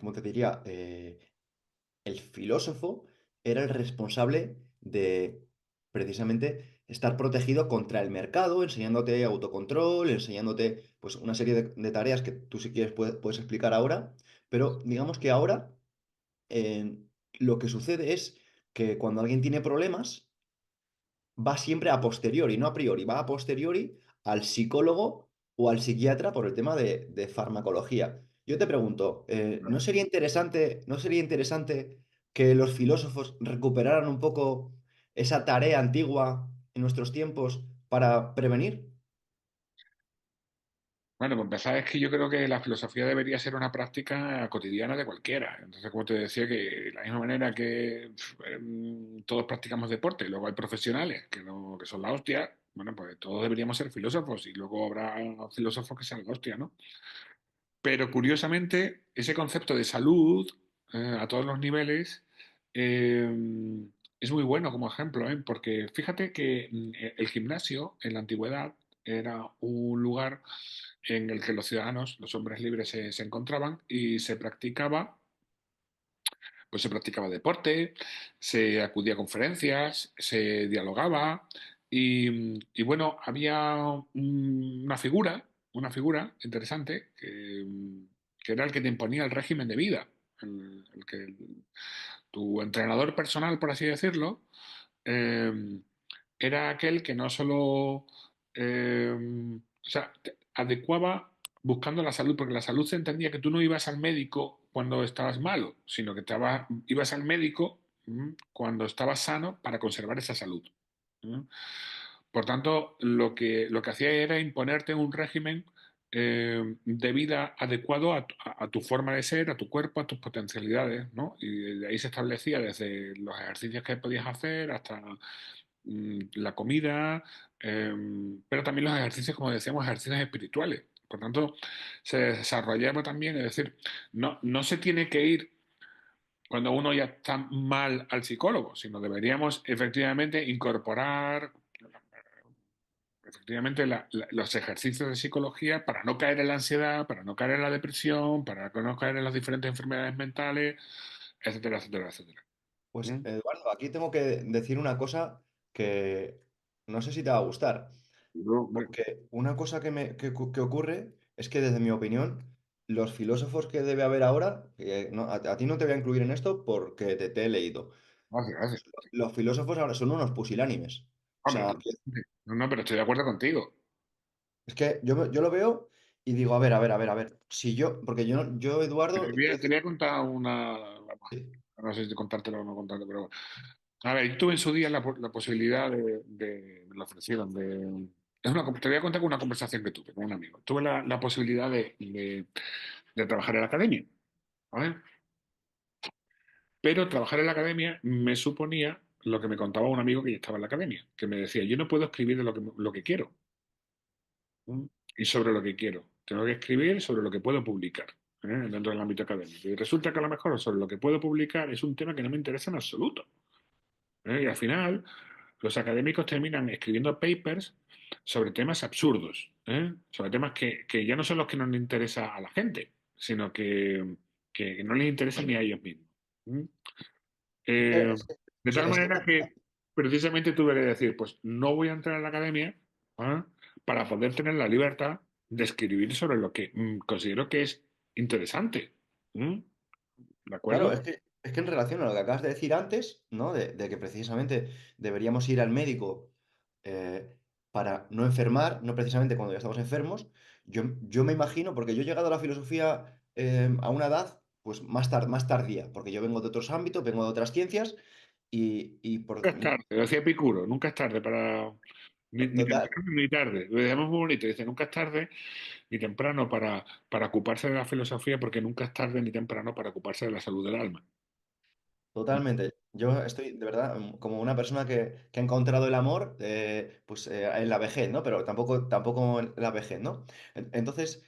¿cómo te diría? El filósofo era el responsable de precisamente estar protegido contra el mercado, enseñándote autocontrol, enseñándote pues una serie de tareas que tú si quieres puedes explicar ahora, pero digamos que ahora eh, lo que sucede es que cuando alguien tiene problemas, va siempre a posteriori, no a priori, va a posteriori al psicólogo o al psiquiatra por el tema de farmacología. Yo te pregunto, ¿no sería interesante que los filósofos recuperaran un poco esa tarea antigua en nuestros tiempos para prevenir? Bueno, pues empezar es que yo creo que la filosofía debería ser una práctica cotidiana de cualquiera. Entonces, como te decía, que de la misma manera que todos practicamos deporte, y luego hay profesionales que son la hostia, bueno, pues todos deberíamos ser filósofos y luego habrá filósofos que sean la hostia, ¿no? Pero curiosamente, ese concepto de salud a todos los niveles eh, es muy bueno como ejemplo, ¿eh? Porque fíjate que el gimnasio en la antigüedad era un lugar en el que los ciudadanos, los hombres libres, se encontraban y se practicaba deporte, se acudía a conferencias, se dialogaba y bueno, había una figura interesante que era el que te imponía el régimen de vida, tu entrenador personal, por así decirlo, eh, era aquel que no solo o sea, te adecuaba buscando la salud, porque la salud se entendía que tú no ibas al médico cuando estabas malo, sino que ibas al médico cuando estabas sano para conservar esa salud. ¿Mm? Por tanto, lo que hacía era imponerte un régimen de vida adecuado a tu forma de ser, a tu cuerpo, a tus potencialidades, ¿no? Y de ahí se establecía desde los ejercicios que podías hacer hasta la comida, pero también los ejercicios, como decíamos, ejercicios espirituales. Por tanto, se desarrollaba también, es decir, no se tiene que ir cuando uno ya está mal al psicólogo, sino deberíamos efectivamente incorporar efectivamente los ejercicios de psicología para no caer en la ansiedad, para no caer en la depresión, para no caer en las diferentes enfermedades mentales, etcétera, etcétera, etcétera. Pues ¿Mm? Eduardo, aquí tengo que decir una cosa que no sé si te va a gustar, Bueno, porque una cosa que ocurre es que desde mi opinión, los filósofos que debe haber ahora, a ti no te voy a incluir en esto porque te he leído, gracias, gracias. los filósofos ahora son unos pusilánimes. O Hombre, sea, no, pero estoy de acuerdo contigo. es que yo lo veo y digo, a ver, si yo, porque yo Eduardo, te quiero Te decir, voy a contar una, sí, no sé si contártelo o no contártelo, pero bueno. A ver, yo tuve en su día la posibilidad me lo ofrecieron, te voy a contar con una conversación que tuve con un amigo. Tuve la posibilidad de trabajar en la academia, ¿vale? Pero trabajar en la academia me suponía lo que me contaba un amigo que ya estaba en la academia, que me decía, yo no puedo escribir de lo que quiero, ¿m? Y sobre lo que quiero. Tengo que escribir sobre lo que puedo publicar, dentro del ámbito académico. Y resulta que a lo mejor sobre lo que puedo publicar es un tema que no me interesa en absoluto. Y al final, los académicos terminan escribiendo papers sobre temas absurdos, sobre temas que ya no son los que nos interesa a la gente, sino que no les interesan ni a ellos mismos. ¿Mm? es que, Eh, es que- de sí, tal es que manera que precisamente tuve que decir, pues no voy a entrar a la academia, ¿ah? Para poder tener la libertad de escribir sobre lo que considero que es interesante. ¿Mm? ¿De claro, acuerdo? es que en relación a lo que acabas de decir antes, ¿no? De que precisamente deberíamos ir al médico para no enfermar, no precisamente cuando ya estamos enfermos, yo me imagino, porque yo he llegado a la filosofía a una edad pues más tardía, porque yo vengo de otros ámbitos, vengo de otras ciencias y por Nunca es tarde, lo decía Epicuro, nunca es tarde para, ni total, temprano ni tarde. Lo decíamos muy bonito, dice, nunca es tarde ni temprano para ocuparse de la filosofía, porque nunca es tarde ni temprano para ocuparse de la salud del alma. totalmente. Yo estoy, de verdad, como una persona que ha encontrado el amor, pues en la vejez, ¿no? Pero tampoco en la vejez, ¿no? Entonces,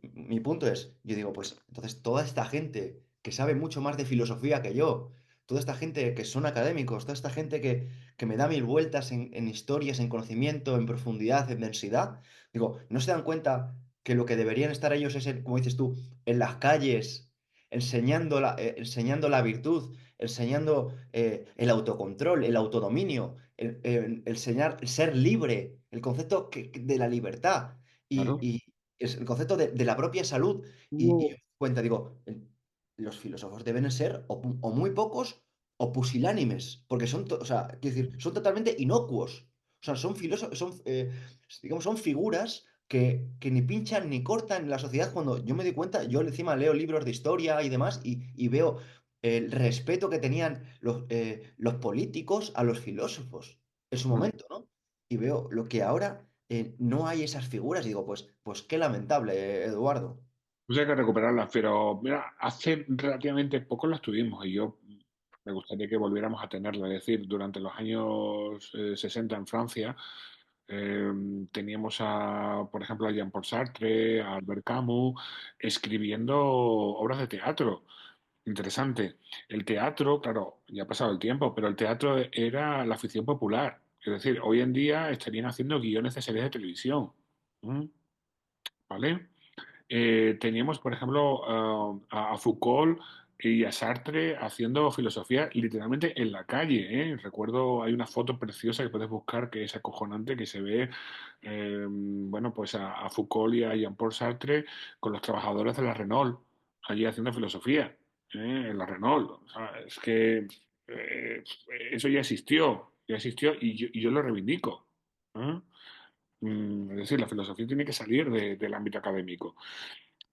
mi punto es, yo digo, pues, entonces toda esta gente que sabe mucho más de filosofía que yo, toda esta gente que son académicos, toda esta gente que me da mil vueltas en historias, en conocimiento, en profundidad, en densidad, digo, ¿no se dan cuenta que lo que deberían estar ellos es, como dices tú, en las calles, enseñando la virtud? Enseñando el autocontrol, el autodominio, el ser libre, el concepto de la libertad Claro. y es el concepto de la propia salud. Y yo me doy cuenta, digo, los filósofos deben ser o muy pocos o pusilánimes, porque o sea, quiero decir, son totalmente inocuos. O sea, son filósofos, digamos, son figuras que ni pinchan ni cortan en la sociedad. Cuando yo me di cuenta, yo encima leo libros de historia y demás y veo el respeto que tenían los políticos a los filósofos en su Mm. momento, ¿no? Y veo lo que ahora no hay esas figuras y digo, pues qué lamentable, Eduardo. Pues hay que recuperarlas, pero mira, hace relativamente poco las tuvimos y yo me gustaría que volviéramos a tenerlas. Es decir, durante los años 60 en Francia eh, teníamos por ejemplo, a Jean-Paul Sartre, a Albert Camus, escribiendo obras de teatro. Interesante. El teatro, claro, ya ha pasado el tiempo, pero el teatro era la afición popular. Es decir, hoy en día estarían haciendo guiones de series de televisión. ¿Mm? ¿Vale? Teníamos, por ejemplo, a Foucault y a Sartre haciendo filosofía literalmente en la calle, ¿eh? Recuerdo, hay una foto preciosa que puedes buscar que es acojonante, que se ve, bueno, pues a Foucault y a Jean-Paul Sartre con los trabajadores de la Renault, allí haciendo filosofía, en la Renault. O sea, es que eh, eso ya existió y yo lo reivindico. ¿Eh? Es decir, la filosofía tiene que salir del ámbito académico.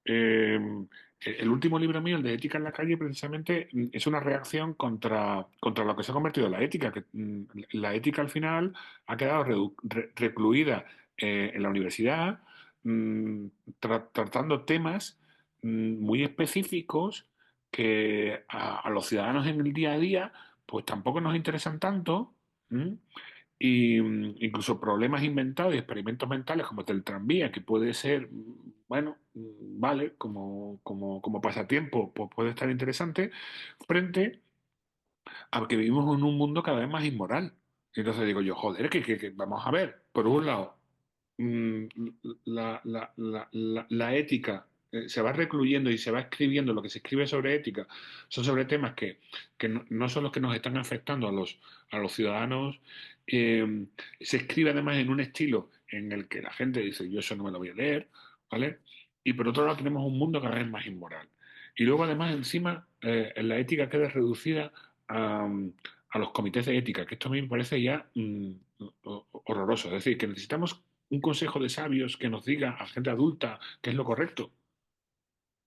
Eh, el último libro mío, el de Ética en la calle, precisamente es una reacción contra lo que se ha convertido en la ética, que la ética al final ha quedado recluida en la universidad, mm, tratando temas muy específicos que a los ciudadanos en el día a día pues tampoco nos interesan tanto. ¿M? Y incluso problemas inventados y experimentos mentales como el del tranvía, que puede ser, bueno, vale, como pasatiempo, pues puede estar interesante, frente a que vivimos en un mundo cada vez más inmoral. Y entonces digo yo, joder, que vamos a ver, por un lado, mm, la ética se va recluyendo y se va escribiendo, lo que se escribe sobre ética son sobre temas que no son los que nos están afectando a los ciudadanos. Eh, Se escribe además en un estilo en el que la gente dice, yo eso no me lo voy a leer, ¿vale? Y por otro lado tenemos un mundo cada vez más inmoral. Y luego además encima la ética queda reducida a, a los comités de ética, que esto a mí me parece ya horroroso. Es decir, que necesitamos un consejo de sabios que nos diga a gente adulta qué es lo correcto,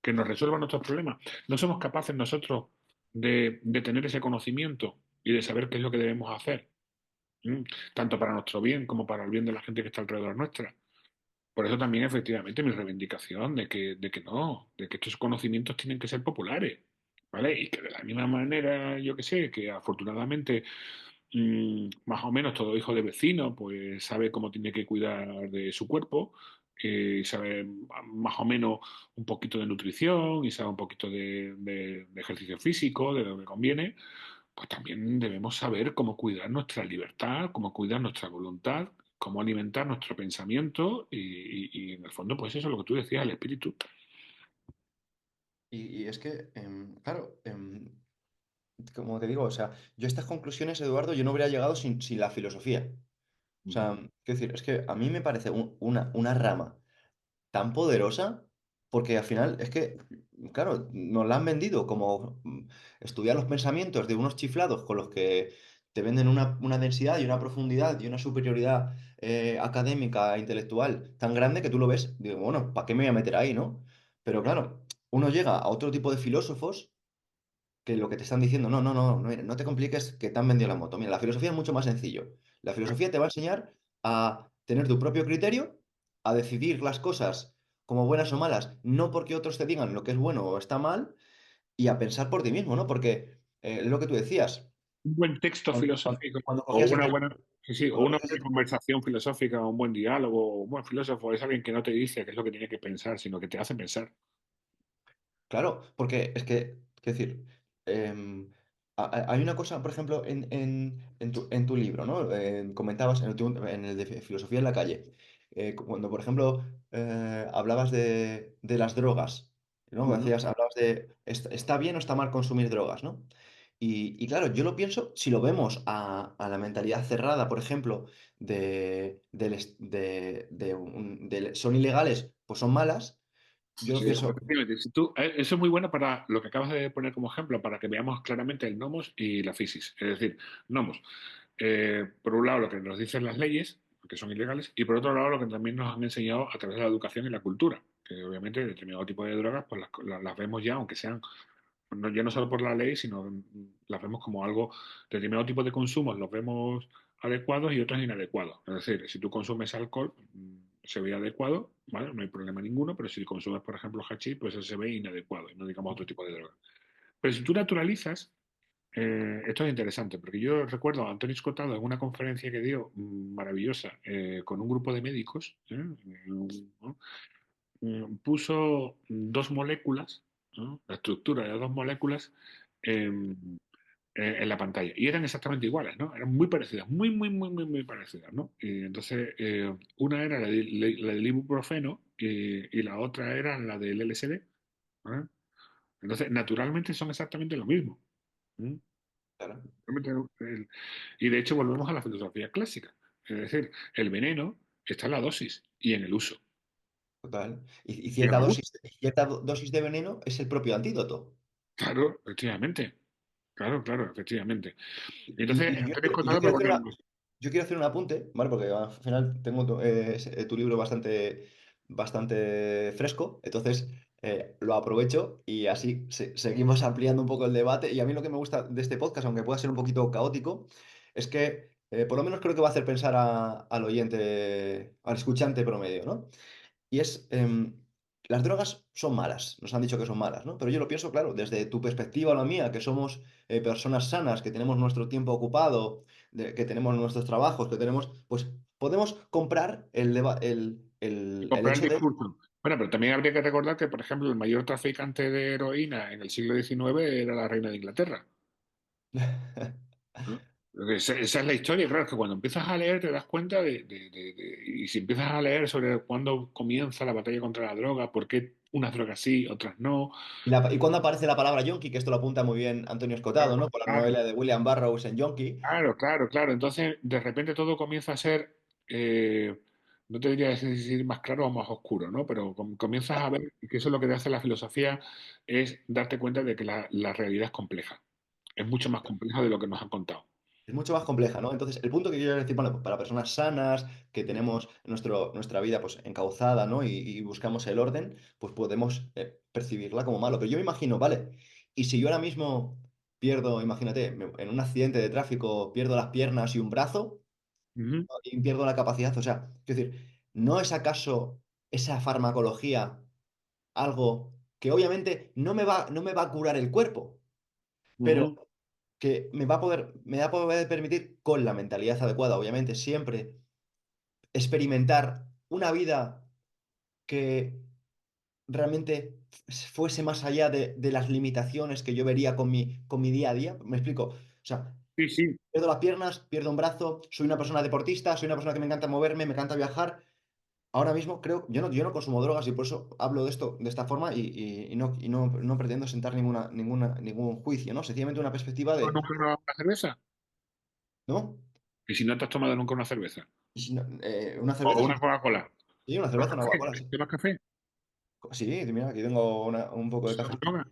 que nos resuelva nuestros problemas. No somos capaces nosotros de tener ese conocimiento y de saber qué es lo que debemos hacer, ¿m? Tanto para nuestro bien como para el bien de la gente que está alrededor nuestra. Por eso también, efectivamente, mi reivindicación de que no, de que estos conocimientos tienen que ser populares, ¿vale? Y que de la misma manera, yo que sé, que afortunadamente más o menos todo hijo de vecino, pues sabe cómo tiene que cuidar de su cuerpo, sabe más o menos un poquito de nutrición y sabe un poquito de ejercicio físico, de lo que conviene, pues también debemos saber cómo cuidar nuestra libertad, cómo cuidar nuestra voluntad, cómo alimentar nuestro pensamiento y en el fondo, pues eso es lo que tú decías, el espíritu. Y es que, claro, como te digo, o sea, yo a estas conclusiones, Eduardo, yo no habría llegado sin la filosofía. O Ujú. sea, quiero decir, es que a mí me parece una rama tan poderosa, porque al final es que, claro, nos la han vendido como estudiar los pensamientos de unos chiflados con los que te venden una densidad y una profundidad y una superioridad académica e intelectual tan grande que tú lo ves, digo, bueno, ¿para qué me voy a meter ahí, no? Pero claro, uno llega a otro tipo de filósofos que lo que te están diciendo, no, no, no, no, no te compliques que te han vendido la moto. Mira, la filosofía es mucho más sencillo. La filosofía te va a enseñar a tener tu propio criterio, a decidir las cosas como buenas o malas, no porque otros te digan lo que es bueno o está mal, y a pensar por ti mismo, ¿no? Porque es lo que tú decías, Un buen texto filosófico cuando o cogías el una tren, buena, sí, sí, o cuando una cogías buena el conversación filosófica, un buen diálogo, un buen filósofo es alguien que no te dice qué es lo que tiene que pensar, sino que te hace pensar. Claro, porque es que, quiero decir, hay una cosa, por ejemplo, en tu libro, ¿no? Comentabas en el de Filosofía en la calle, cuando, por ejemplo, hablabas de las drogas, ¿no? Ujú. Hablabas de, ¿está bien o está mal consumir drogas, ¿no? Y claro, yo lo pienso, si lo vemos a la mentalidad cerrada, por ejemplo, son ilegales, pues son malas, yo lo Sí, pienso. efectivamente. Si tú, eso es muy bueno para lo que acabas de poner como ejemplo, para que veamos claramente el nomos y la fisis. Es decir, nomos, por un lado lo que nos dicen las leyes, que son ilegales, y por otro lado lo que también nos han enseñado a través de la educación y la cultura, que obviamente determinado tipo de drogas pues las vemos ya, aunque sean ya no solo por la ley, sino las vemos como algo, determinado tipo de consumos los vemos adecuados y otros inadecuados. Es decir, si tú consumes alcohol, se ve adecuado, ¿vale? No hay problema ninguno, pero si consumes, por ejemplo, hachís, pues eso se ve inadecuado, y no digamos otro tipo de droga. Pero si tú naturalizas, esto es interesante, porque yo recuerdo a Antonio Escotado en una conferencia que dio maravillosa con un grupo de médicos, ¿no? Puso dos moléculas, ¿no? La estructura de dos moléculas en, en la pantalla y eran exactamente iguales, ¿no? Eran muy parecidas, muy, muy, muy, muy, muy parecidas, ¿no? Y entonces, una era la del ibuprofeno y la otra era la del LSD, ¿vale? Entonces, naturalmente son exactamente lo mismo. ¿M? Claro. Y de hecho volvemos a la filosofía clásica. Es decir, el veneno está en la dosis y en el uso Total. Y y en el abuso. cierta dosis de veneno es el propio antídoto. Claro, efectivamente. Claro, claro, efectivamente. Y entonces, Y yo, Antonio y yo Escotado quiero hacer propone una, una cosa. yo quiero hacer un apunte, ¿vale? Porque al final tengo tu libro bastante fresco, entonces lo aprovecho y así seguimos ampliando un poco el debate. Y a mí lo que me gusta de este podcast, aunque pueda ser un poquito caótico, es que por lo menos creo que va a hacer pensar al oyente, al escuchante promedio, ¿no? Y es, las drogas son malas, nos han dicho que son malas, ¿no? Pero yo lo pienso, claro, desde tu perspectiva o la mía, que somos personas sanas, que tenemos nuestro tiempo ocupado, que tenemos nuestros trabajos, que tenemos, pues podemos comprar Y el comprar el hecho de discurso. Bueno, pero también habría que recordar que, por ejemplo, el mayor traficante de heroína en el siglo XIX era la reina de Inglaterra. ¿No? Esa es la historia, claro, es que cuando empiezas a leer te das cuenta y si empiezas a leer sobre cuándo comienza la batalla contra la droga, por qué unas drogas sí, otras no. Y cuando aparece la palabra yonki, que esto lo apunta muy bien Antonio Escotado, ¿no? Por la novela de William Burroughs en Yonki. Claro, claro, claro. Entonces, de repente todo comienza a ser, eh, no te diría decir más claro o más oscuro, ¿no? Pero comienzas a ver que eso es lo que te hace la filosofía, es darte cuenta de que la realidad es compleja. Es mucho más compleja de lo que nos han contado. Es mucho más compleja, ¿no? Entonces, el punto que quiero decir, bueno, para personas sanas, que tenemos nuestra vida pues encauzada, ¿no? Y buscamos el orden, pues podemos percibirla como malo. Pero yo me imagino, vale, y si yo ahora mismo pierdo, imagínate, en un accidente de tráfico pierdo las piernas y un brazo, Ujú, ¿no? Y pierdo la capacidad, o sea, quiero decir, ¿no es acaso esa farmacología algo que obviamente no me va a curar el cuerpo, pero ujú, que me va a poder permitir, con la mentalidad adecuada, obviamente, siempre, experimentar una vida que realmente fuese más allá de las limitaciones que yo vería con mi día a día? ¿Me explico? O sea, sí, sí. pierdo las piernas, pierdo un brazo, soy una persona deportista, soy una persona que me encanta moverme, me encanta viajar. Ahora mismo creo, yo no consumo drogas y por eso hablo de esto de esta forma y no pretendo sentar ningún juicio, ¿no? Sencillamente una perspectiva ¿No de, nunca una cerveza? ¿no? ¿Y si no te has tomado nunca una cerveza? Y si no, una ¿O cerveza, sí. una Coca-Cola? Sí, una ¿O cerveza, una café? Coca-Cola, sí. ¿Llevas café? Sí, mira, aquí tengo un poco de ¿Eso café. es droga?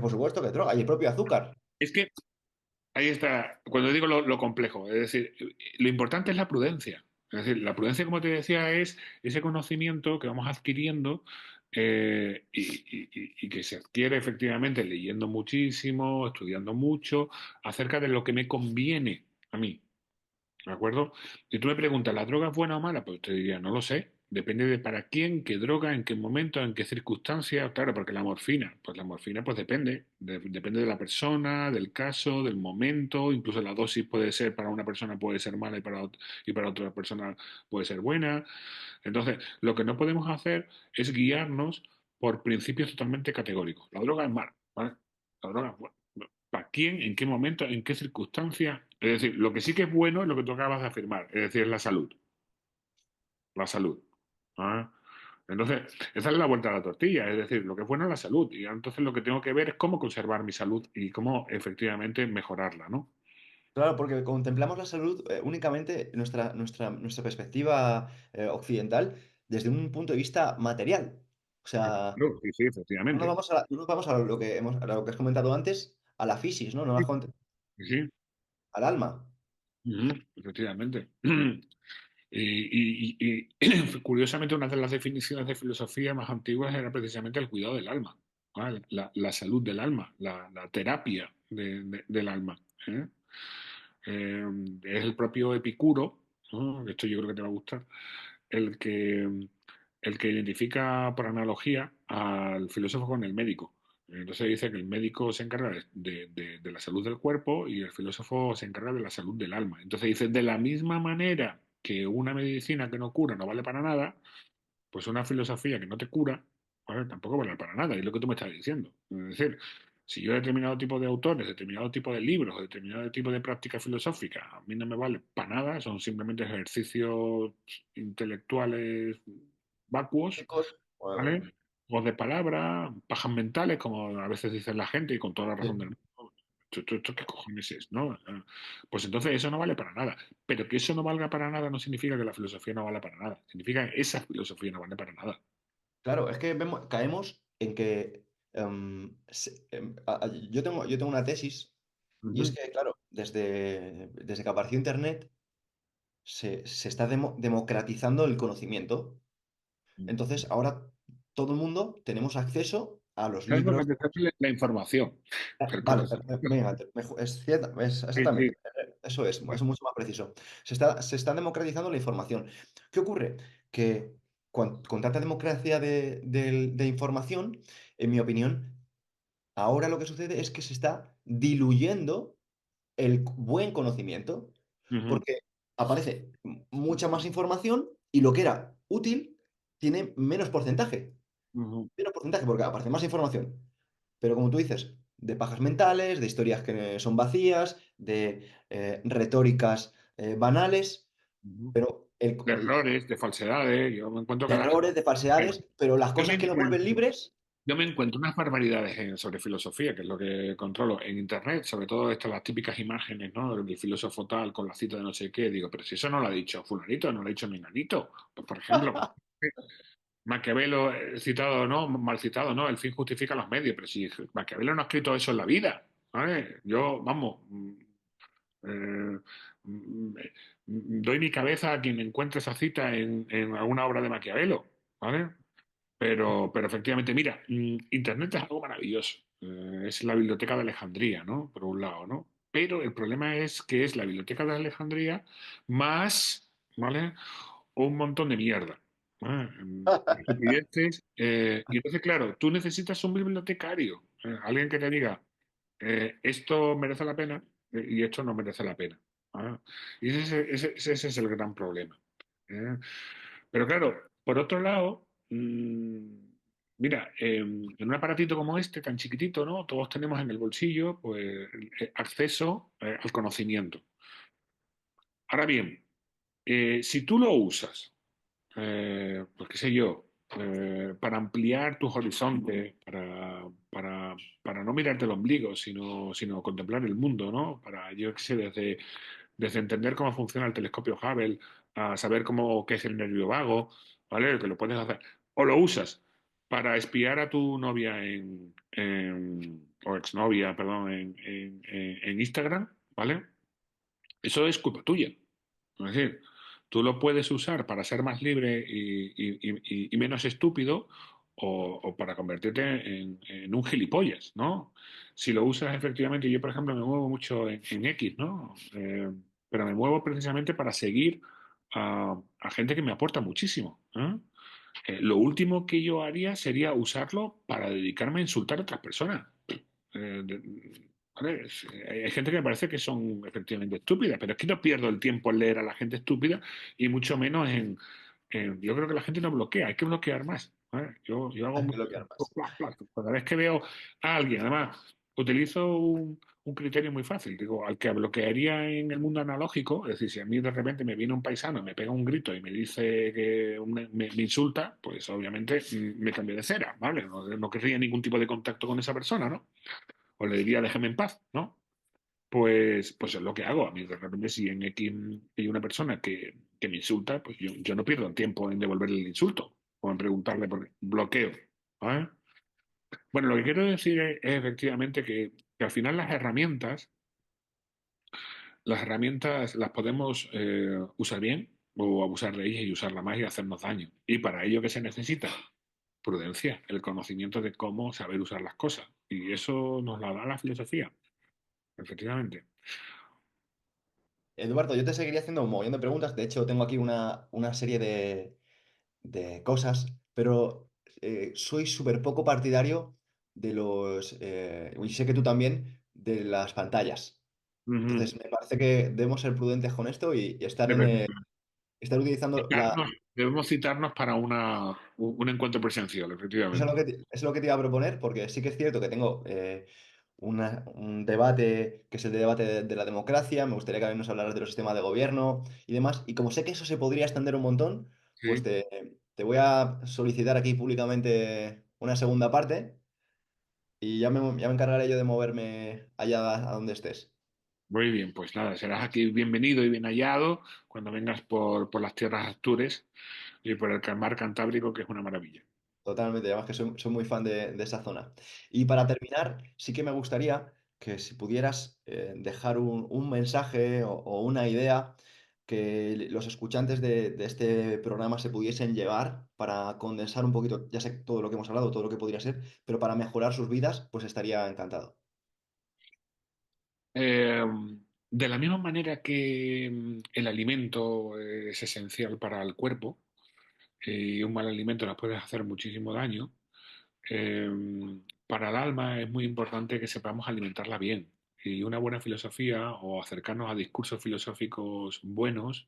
Por supuesto que droga. Y el propio azúcar. Es que ahí está, cuando digo lo complejo, es decir, lo importante es la prudencia. Es decir, la prudencia, como te decía, es ese conocimiento que vamos adquiriendo y que se adquiere efectivamente leyendo muchísimo, estudiando mucho, acerca de lo que me conviene a mí. ¿De acuerdo? Si tú me preguntas, ¿la droga es buena o mala? Pues te diría, no lo sé. Depende de para quién, qué droga, en qué momento, en qué circunstancias. Claro, porque la morfina pues depende. Depende de la persona, del caso, del momento. Incluso la dosis puede ser, para una persona puede ser mala y para otra persona puede ser buena. Entonces, lo que no podemos hacer es guiarnos por principios totalmente categóricos. La droga es mala, ¿vale? La droga es buena. ¿Para quién? ¿En qué momento? ¿En qué circunstancias? Es decir, lo que sí que es bueno es lo que tú acabas de afirmar, es decir, la salud. La salud. ¿Ah? Entonces, esa es la vuelta a la tortilla, es decir, lo que es bueno es la salud. Y entonces lo que tengo que ver es cómo conservar mi salud y cómo efectivamente mejorarla, ¿no? Claro, porque contemplamos la salud únicamente nuestra perspectiva occidental desde un punto de vista material. O Ah, sea, claro, sí, sí, efectivamente. no nos vamos a lo que has comentado antes, a la fisis, ¿no? No Sí, sí, al alma. ujú, efectivamente. Curiosamente, una de las definiciones de filosofía más antiguas era precisamente el cuidado del alma, ¿vale? La salud del alma, la terapia del alma. ¿Eh? Es el propio Epicuro, ¿no? Esto yo creo que te va a gustar, el que, el que identifica por analogía al filósofo con el médico. Entonces dice que el médico se encarga de la salud del cuerpo y el filósofo se encarga de la salud del alma. Entonces dice, de la misma manera que una medicina que no cura no vale para nada, pues una filosofía que no te cura, pues tampoco vale para nada, es lo que tú me estás diciendo. Es decir, si yo determinado tipo de autores, determinado tipo de libros, determinado tipo de prácticas filosóficas, a mí no me vale para nada, son simplemente ejercicios intelectuales vacuos, Chicos, ¿vale? O de palabra, pajas mentales, como a veces dice la gente, y con toda la razón del sí. mundo. ¿Esto qué cojones es, no? Pues entonces eso no vale para nada. Pero que eso no valga para nada no significa que la filosofía no vale para nada. Significa que esa filosofía no vale para nada. Claro, es que caemos en que yo tengo una tesis y es Ujú. que, claro, desde que apareció Internet se está democratizando el conocimiento. Entonces, ahora todo el mundo tenemos acceso a los ¿Sabes lo libros. que te hace la información? El Vale, conocimiento. venga, es cierto, Sí, sí. exactamente, eso es Bueno, mucho más preciso. Se está democratizando la información. ¿Qué ocurre? Que con tanta democracia de información, en mi opinión, ahora lo que sucede es que se está diluyendo el buen conocimiento, Ujú, porque aparece mucha más información y lo que era útil tiene menos porcentaje. ujú, Menos porcentaje porque aparece más información. Pero como tú dices, de pajas mentales, de historias que son vacías, de retóricas banales, ujú. pero De errores, de falsedades, yo me encuentro de cada... errores, de falsedades, pero las Yo me cosas que nos vuelven encuentro libres. Yo me encuentro unas barbaridades sobre filosofía, que es lo que controlo en internet, sobre todo estas las típicas imágenes, ¿no? Del filósofo tal con la cita de no sé qué. Digo, pero si eso no lo ha dicho fulanito, no lo ha dicho menganito. Pues, por ejemplo, Maquiavelo, citado, ¿no? Mal citado, ¿no? El fin justifica los medios, pero si Maquiavelo no ha escrito eso en la vida, ¿vale? Yo, vamos, eh, mm, doy mi cabeza a quien encuentre esa cita en alguna obra de Maquiavelo, ¿vale? Pero efectivamente, mira, Internet es algo maravilloso. Es la biblioteca de Alejandría, ¿no? Por un lado, ¿no? Pero el problema es que es la biblioteca de Alejandría más, ¿vale? Un montón de mierda. Estupideces. Y entonces, claro, tú necesitas un bibliotecario, alguien que te diga, esto merece la pena y esto no merece la pena. ¿Ah? Y ese es el gran problema. ¿Eh? Pero claro, por otro lado, mira, en un aparatito como este, tan chiquitito, ¿no? Todos tenemos en el bolsillo, pues, acceso al conocimiento. Ahora bien, si tú lo usas, pues qué sé yo, para ampliar tus horizontes, para no mirarte el ombligo, sino contemplar el mundo, ¿no? Para, yo qué sé, desde entender cómo funciona el telescopio Hubble a saber qué es el nervio vago, ¿vale? Que lo puedes hacer. O lo usas para espiar a tu novia o exnovia, perdón, en Instagram, ¿vale? Eso es culpa tuya. Es decir, tú lo puedes usar para ser más libre y menos estúpido o para convertirte en un gilipollas, ¿no? Si lo usas efectivamente, yo por ejemplo me muevo mucho en X, ¿no? Pero me muevo precisamente para seguir a gente que me aporta muchísimo. Lo último que yo haría sería usarlo para dedicarme a insultar a otras personas. ¿Vale? Hay gente que me parece que son efectivamente estúpidas, pero es que no pierdo el tiempo en leer a la gente estúpida y mucho menos yo creo que la gente no bloquea, hay que bloquear más. ¿Vale? Yo hago Hay que mucho... bloquear más. Cada vez que veo a alguien, además, utilizo un criterio muy fácil. Digo, al que bloquearía en el mundo analógico, es decir, si a mí de repente me viene un paisano, me pega un grito y me dice que me insulta, pues obviamente me cambio de cera, ¿vale? No querría ningún tipo de contacto con esa persona, ¿no? O le diría déjeme en paz, ¿no? Pues es lo que hago. A mí de repente si en X hay una persona que me insulta, pues yo no pierdo tiempo en devolverle el insulto o en preguntarle por qué. Bloqueo. ¿Vale? Bueno, lo que quiero decir es efectivamente que al final las herramientas las podemos usar bien o abusar de ellas y usarla más y hacernos daño. Y para ello, ¿qué se necesita? Prudencia, el conocimiento de cómo saber usar las cosas. Y eso nos la da la filosofía, efectivamente. Eduardo, yo te seguiría haciendo un montón de preguntas. De hecho, tengo aquí una serie de cosas, pero soy súper poco partidario de y sé que tú también, de las pantallas. Ujú. Entonces, me parece que debemos ser prudentes con esto y estar utilizando Debemos citarnos para un encuentro presencial, Eso es efectivamente. es lo que te iba a proponer, porque sí que es cierto que tengo un debate que es el debate de la democracia. Me gustaría que también nos hablaras de los sistemas de gobierno y demás. Y como sé que eso se podría extender un montón, pues Sí, te voy a solicitar aquí públicamente una segunda parte y ya me encargaré yo de moverme allá a donde estés. muy bien, pues nada, serás aquí bienvenido y bien hallado cuando vengas por las tierras Astures y por el mar Cantábrico, que es una maravilla. Totalmente, además que soy muy fan de esa zona. Y para terminar, sí que me gustaría que si pudieras dejar un mensaje o una idea que los escuchantes de este programa se pudiesen llevar para condensar un poquito, ya sé todo lo que hemos hablado, todo lo que podría ser, pero para mejorar sus vidas, pues estaría encantado. Eh, de la misma manera que el alimento es esencial para el cuerpo, y un mal alimento nos puede hacer muchísimo daño. Eh, para el alma es muy importante que sepamos alimentarla bien. Y una buena filosofía o acercarnos a discursos filosóficos buenos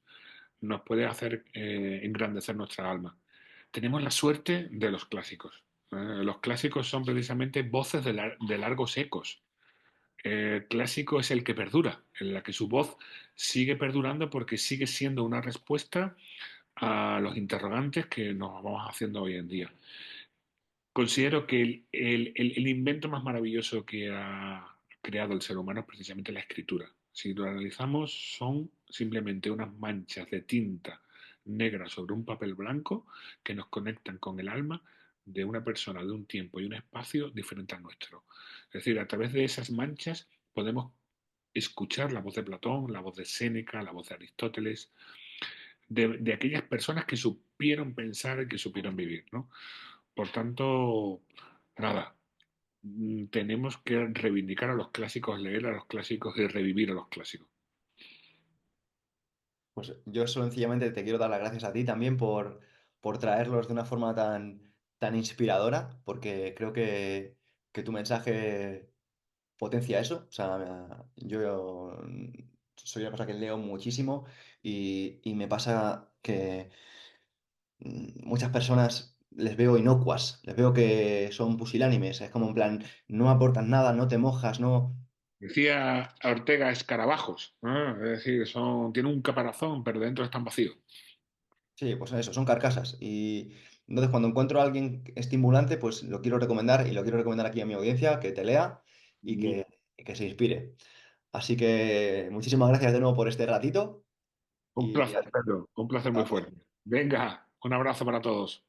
nos puede hacer engrandecer nuestra alma. Tenemos la suerte de los clásicos. Los clásicos son precisamente voces de largos ecos. El clásico es el que perdura, en la que su voz sigue perdurando porque sigue siendo una respuesta a los interrogantes que nos vamos haciendo hoy en día. Considero que el invento más maravilloso que ha creado el ser humano es precisamente la escritura. Si lo analizamos, son simplemente unas manchas de tinta negra sobre un papel blanco que nos conectan con el alma de una persona de un tiempo y un espacio diferente al nuestro. Es decir, a través de esas manchas podemos escuchar la voz de Platón, la voz de Séneca, la voz de Aristóteles, de aquellas personas que supieron pensar y que supieron vivir, ¿no? Por tanto, nada, tenemos que reivindicar a los clásicos, leer a los clásicos y revivir a los clásicos. Pues yo solo sencillamente te quiero dar las gracias a ti también por traerlos de una forma tan inspiradora, porque creo que tu mensaje potencia eso. O sea, yo soy una persona que leo muchísimo y me pasa que muchas personas les veo inocuas, les veo que son pusilánimes, es como en plan, no aportan nada, no te mojas, no... Decía Ortega Escarabajos, ¿no? Es decir, tienen un caparazón, pero dentro están vacíos. Sí, pues eso, son carcasas. Y entonces cuando encuentro a alguien estimulante, pues lo quiero recomendar y lo quiero recomendar aquí a mi audiencia, que te lea y Y que se inspire. Así que muchísimas gracias de nuevo por este ratito un y placer, Pedro, un placer muy hasta fuerte. Venga, un abrazo para todos.